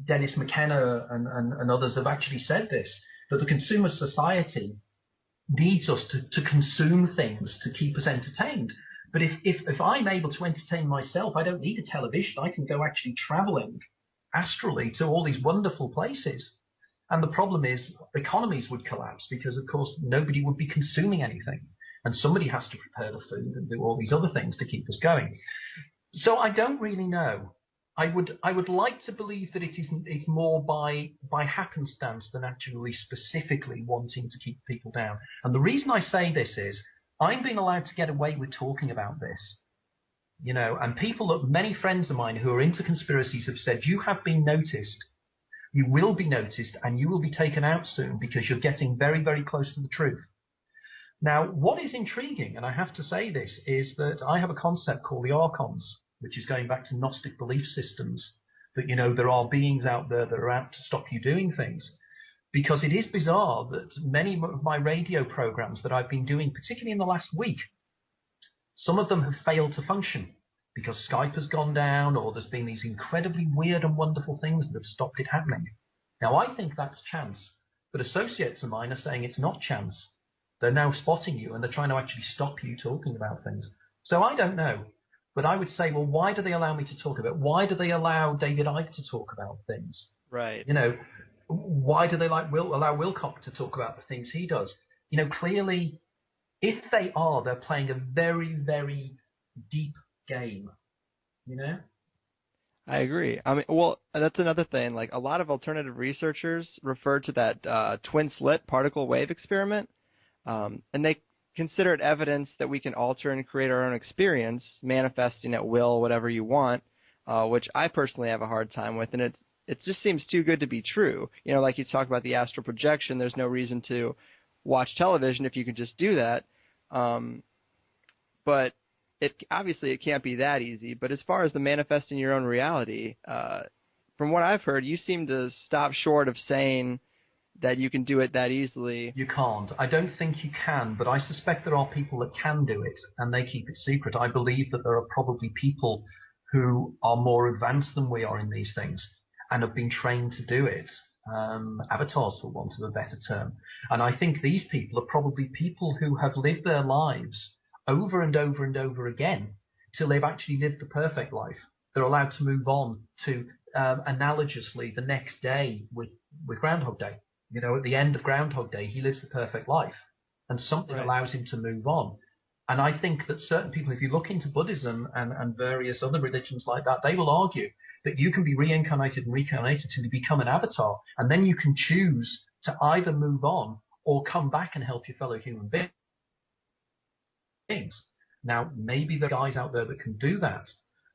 Dennis McKenna and others have actually said this, that the consumer society needs us to consume things to keep us entertained. But if I'm able to entertain myself, I don't need a television. I can go actually traveling astrally to all these wonderful places. And the problem is economies would collapse because, of course, nobody would be consuming anything. And somebody has to prepare the food and do all these other things to keep us going. So I don't really know. I would like to believe that it's more by happenstance than actually specifically wanting to keep people down. And the reason I say this is I'm being allowed to get away with talking about this. And many friends of mine who are into conspiracies have said, you have been noticed. You will be noticed, and you will be taken out soon because you're getting very, very close to the truth. Now, what is intriguing, and I have to say this, is that I have a concept called the archons, which is going back to Gnostic belief systems, that, there are beings out there that are out to stop you doing things. Because it is bizarre that many of my radio programs that I've been doing, particularly in the last week, some of them have failed to function because Skype has gone down, or there's been these incredibly weird and wonderful things that have stopped it happening. Now, I think that's chance, but associates of mine are saying it's not chance. They're now spotting you, and they're trying to actually stop you talking about things. So I don't know, but I would say, well, why do they allow me to talk about? Why do they allow David Icke to talk about things? Right. Why do they allow Wilcock to talk about the things he does? Clearly, if they are, they're playing a very, very deep game, I agree. I mean, well, that's another thing. Like, a lot of alternative researchers refer to that twin slit particle wave experiment, and they consider it evidence that we can alter and create our own experience, manifesting at will whatever you want, which I personally have a hard time with, and it just seems too good to be true. Like you talked about the astral projection, there's no reason to watch television if you can just do that. But obviously it can't be that easy. But as far as the manifesting your own reality, from what I've heard, you seem to stop short of saying that you can do it that easily. You can't. I don't think you can, but I suspect there are people that can do it, and they keep it secret. I believe that there are probably people who are more advanced than we are in these things and have been trained to do it. Avatars, for want of a better term. And I think these people are probably people who have lived their lives over and over and over again till they've actually lived the perfect life. They're allowed to move on to, analogously, the next day with Groundhog Day. At the end of Groundhog Day, he lives the perfect life, and something allows him to move on. And I think that certain people, if you look into Buddhism and various other religions like that, they will argue that you can be reincarnated and reincarnated till you become an avatar, and then you can choose to either move on or come back and help your fellow human beings. Now, maybe there are guys out there that can do that.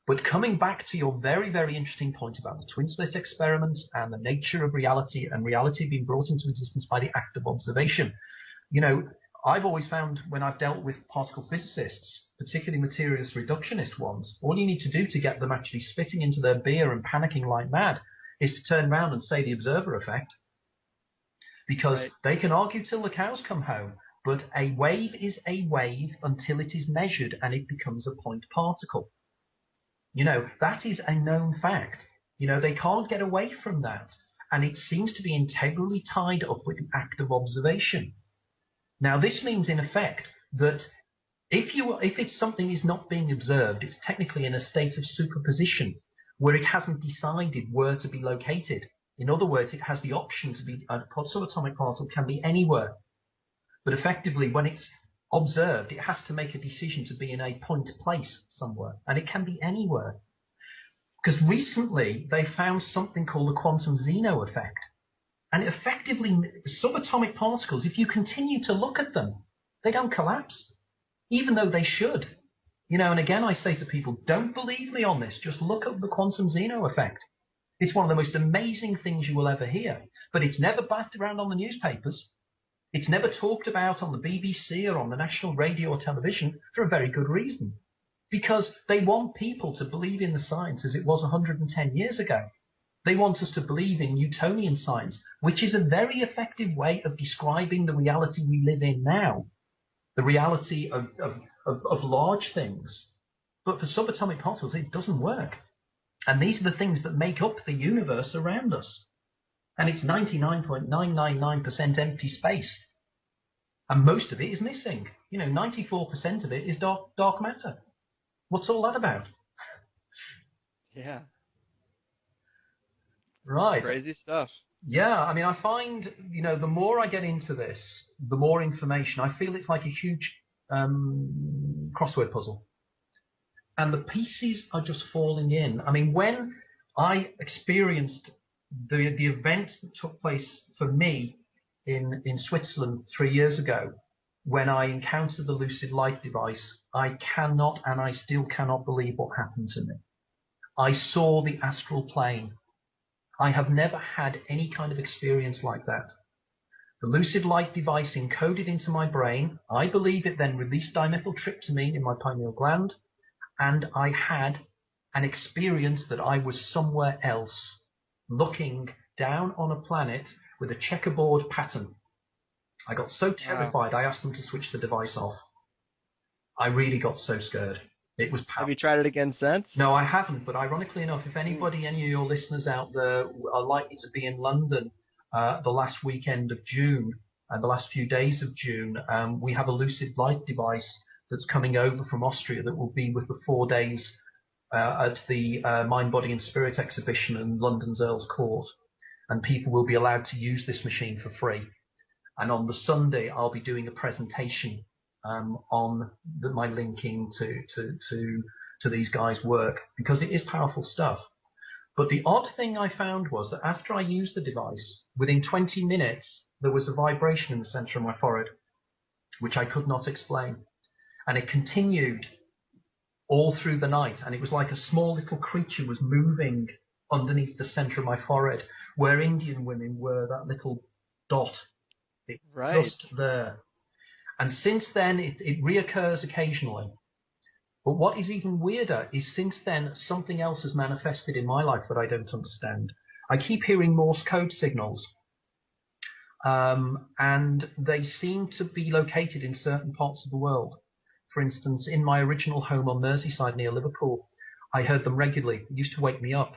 But coming back to your very, very interesting point about the twin split experiments and the nature of reality and reality being brought into existence by the act of observation, I've always found when I've dealt with particle physicists, particularly materialist reductionist ones, all you need to do to get them actually spitting into their beer and panicking like mad is to turn around and say the observer effect. Because they can argue till the cows come home, but a wave is a wave until it is measured and it becomes a point particle. That is a known fact. They can't get away from that. And it seems to be integrally tied up with the act of observation. Now, this means, in effect, that if it's something is not being observed, it's technically in a state of superposition where it hasn't decided where to be located. In other words, it has the option to be a subatomic particle can be anywhere. But effectively, when it's observed, it has to make a decision to be in a point place somewhere, and it can be anywhere. Because recently they found something called the quantum Zeno effect, and effectively subatomic particles, if you continue to look at them, they don't collapse, even though they should. And again, I say to people, don't believe me on this, just look at the quantum Zeno effect. It's one of the most amazing things you will ever hear, but it's never bathed around on the newspapers. It's never talked about on the BBC or on the national radio or television for a very good reason. Because they want people to believe in the science as it was 110 years ago. They want us to believe in Newtonian science, which is a very effective way of describing the reality we live in now. The reality of large things. But for subatomic particles, it doesn't work. And these are the things that make up the universe around us. And it's 99.999% empty space. And most of it is missing. 94% of it is dark matter. What's all that about? Yeah. Right. Crazy stuff. Yeah, I find, the more I get into this, the more information. I feel it's like a huge crossword puzzle. And the pieces are just falling in. When I experienced the events that took place for me in Switzerland 3 years ago, when I encountered the Lucid light device, I cannot and I still cannot believe what happened to me. I saw the astral plane. I have never had any kind of experience like that. The Lucid light device encoded into my brain. I believe it then released dimethyltryptamine in my pineal gland, and I had an experience that I was somewhere else, looking down on a planet with a checkerboard pattern. I got so terrified, I asked them to switch the device off. I really got so scared. It was powerful. Have you tried it again since? No, I haven't, but ironically enough, if any of your listeners out there are likely to be in London the last weekend of June, the last few days of June, we have a Lucid light device that's coming over from Austria that will be with the 4 days at the Mind, Body and Spirit exhibition in London's Earl's Court. And people will be allowed to use this machine for free. And on the Sunday, I'll be doing a presentation on my linking to these guys' work, because it is powerful stuff. But the odd thing I found was that after I used the device, within 20 minutes, there was a vibration in the center of my forehead, which I could not explain. And it continued all through the night. And it was like a small little creature was moving underneath the center of my forehead, where Indian women were that little dot. It was just there. And since then, it reoccurs occasionally. But what is even weirder is since then, something else has manifested in my life that I don't understand. I keep hearing Morse code signals, and they seem to be located in certain parts of the world. For instance, in my original home on Merseyside near Liverpool, I heard them regularly. It used to wake me up.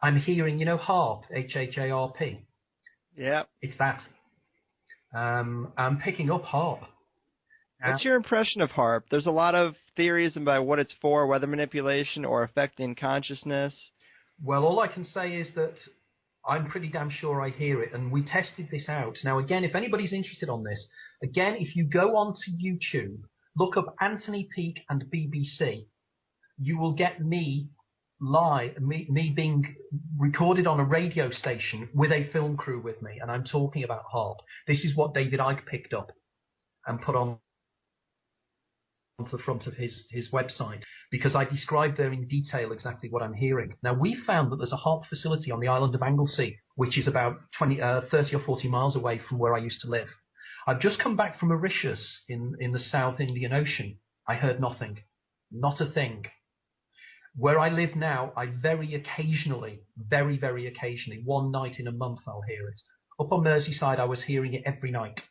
I'm hearing, harp, H-H-A-R-P. Yeah. It's that. I'm picking up harp. What's your impression of HARP? There's a lot of theories about what it's for, whether manipulation or affecting consciousness. Well, all I can say is that I'm pretty damn sure I hear it, and we tested this out. Now, again, if anybody's interested on this, again, if you go onto YouTube, look up Anthony Peake and BBC, you will get me live, me being recorded on a radio station with a film crew with me, and I'm talking about HARP. This is what David Icke picked up and put on to the front of his website, because I described there in detail exactly what I'm hearing. Now, we found that there's a HARP facility on the island of Anglesey, which is about 30 or 40 miles away from where I used to live. I've just come back from Mauritius in the South Indian Ocean. I heard nothing, not a thing. Where I live now, I very occasionally, very, very occasionally, one night in a month, I'll hear it. Up on Merseyside, I was hearing it every night.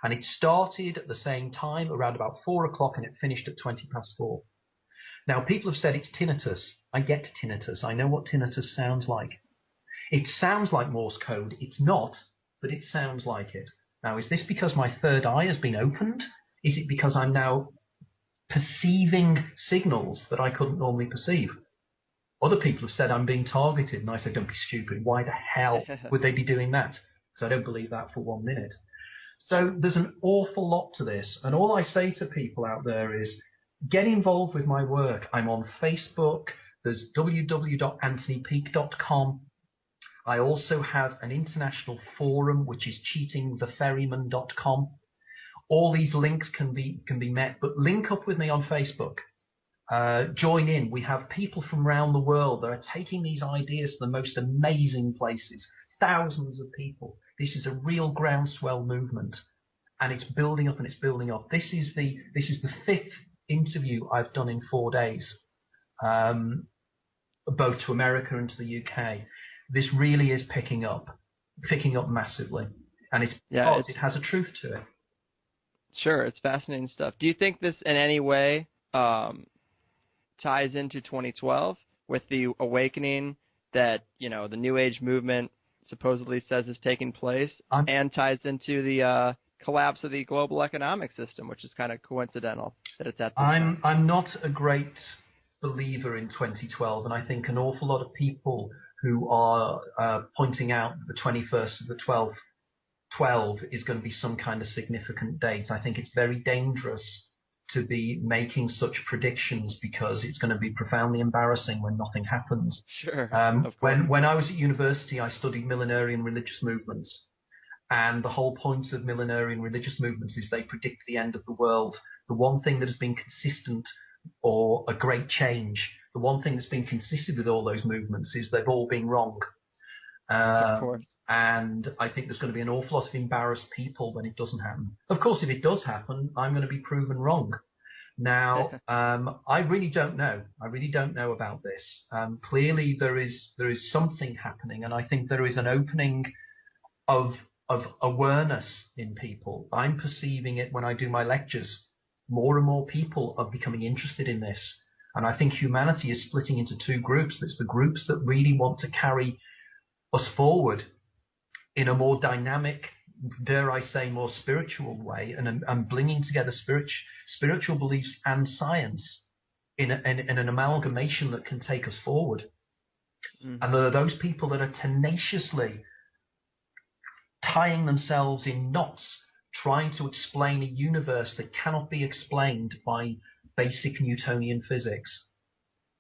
And it started at the same time, around about 4 o'clock, and it finished at 4:20. Now, people have said it's tinnitus. I get tinnitus. I know what tinnitus sounds like. It sounds like Morse code. It's not, but it sounds like it. Now, is this because my third eye has been opened? Is it because I'm now perceiving signals that I couldn't normally perceive? Other people have said I'm being targeted, and I said, don't be stupid. Why the hell would they be doing that? Because I don't believe that for 1 minute. So there's an awful lot to this. And all I say to people out there is, get involved with my work. I'm on Facebook. There's www.anthonypeake.com. I also have an international forum, which is cheatingtheferryman.com. All these links can be met, but link up with me on Facebook. Join in. We have people from around the world that are taking these ideas to the most amazing places. Thousands of people. This is a real groundswell movement, and it's building up and it's building up. This is the 5th interview I've done in 4 days, both to America and to the UK. This really is picking up massively, and it's because it has a truth to it. Sure, it's fascinating stuff. Do you think this in any way ties into 2012 with the awakening that the New Age movement supposedly says is taking place, and ties into the collapse of the global economic system, which is kind of coincidental that it's at this time? I'm not a great believer in 2012, and I think an awful lot of people who are pointing out the 21st of the 12th, 12 is going to be some kind of significant date. I think it's very dangerous to be making such predictions, because it's going to be profoundly embarrassing when nothing happens. Sure. When I was at university, I studied millenarian religious movements. And the whole point of millenarian religious movements is they predict the end of the world. The one thing that has been consistent, or a great change, the one thing that's been consistent with all those movements is they've all been wrong. Of course. And I think there's going to be an awful lot of embarrassed people when it doesn't happen. Of course, if it does happen, I'm going to be proven wrong. Now, I really don't know. I really don't know about this. Clearly, there is something happening, and I think there is an opening of awareness in people. I'm perceiving it when I do my lectures. More and more people are becoming interested in this. And I think humanity is splitting into 2 groups. There's the groups that really want to carry us forward in a more dynamic, dare I say, more spiritual way, and bringing together spiritual beliefs and science in an amalgamation that can take us forward. Mm-hmm. And there are those people that are tenaciously tying themselves in knots, trying to explain a universe that cannot be explained by basic Newtonian physics.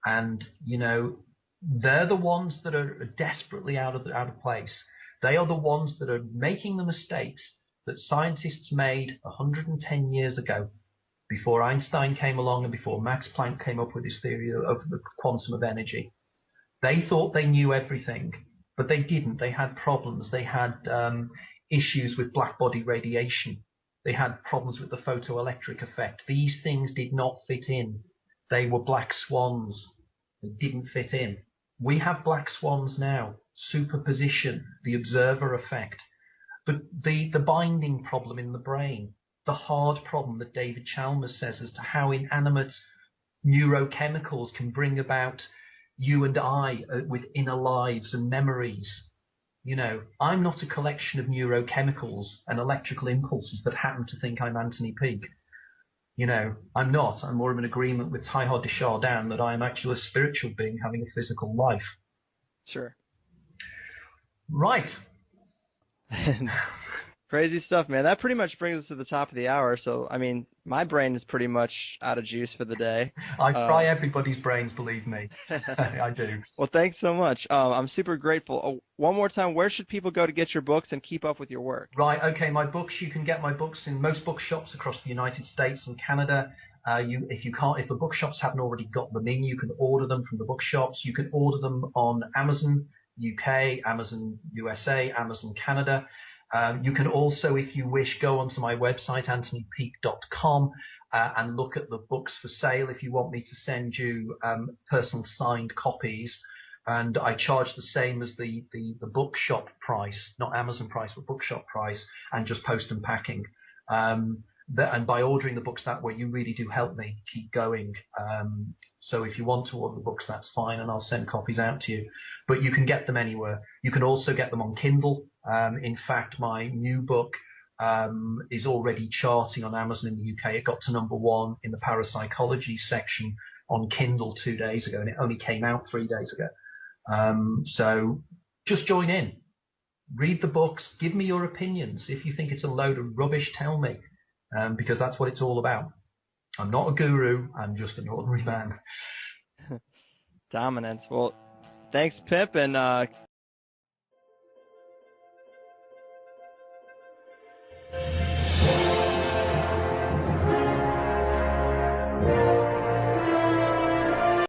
And, you know, they're the ones that are desperately out of place. They are the ones that are making the mistakes that scientists made 110 years ago, before Einstein came along and before Max Planck came up with his theory of the quantum of energy. They thought they knew everything, but they didn't. They had problems. They had issues with black body radiation. They had problems with the photoelectric effect. These things did not fit in. They were black swans. They didn't fit in. We have black swans now. Superposition, the observer effect, the binding problem in the brain, the hard problem that David Chalmers says as to how inanimate neurochemicals can bring about you and I with inner lives and memories. You know, I'm not a collection of neurochemicals and electrical impulses that happen to think I'm Anthony Peake. You know, I'm not. I'm more of an agreement with Teilhard de Chardin that I am actually a spiritual being having a physical life. Sure. Right. Crazy stuff, man. That pretty much brings us to the top of the hour. So, I mean, my brain is pretty much out of juice for the day. I fry everybody's brains, believe me. I do. Well, thanks so much. I'm super grateful. Oh, one more time, where should people go to get your books and keep up with your work? Right, okay, my books, you can get my books in most bookshops across the United States and Canada. If the bookshops haven't already got them in, you can order them from the bookshops. You can order them on Amazon UK, Amazon USA, Amazon Canada. You can also, if you wish, go onto my website, anthonypeake.com, and look at the books for sale if you want me to send you personal signed copies. And I charge the same as the bookshop price, not Amazon price, but bookshop price, and just post and packing. And by ordering the books that way, you really do help me keep going. So if you want to order the books, that's fine, and I'll send copies out to you. But you can get them anywhere. You can also get them on Kindle. In fact, my new book is already charting on Amazon in the UK. It got to #1 in the parapsychology section on Kindle 2 days ago, and it only came out 3 days ago. So just join in. Read the books. Give me your opinions. If you think it's a load of rubbish, tell me, because that's what it's all about. I'm not a guru. I'm just an ordinary man. Dominance. Well, thanks, Pip, and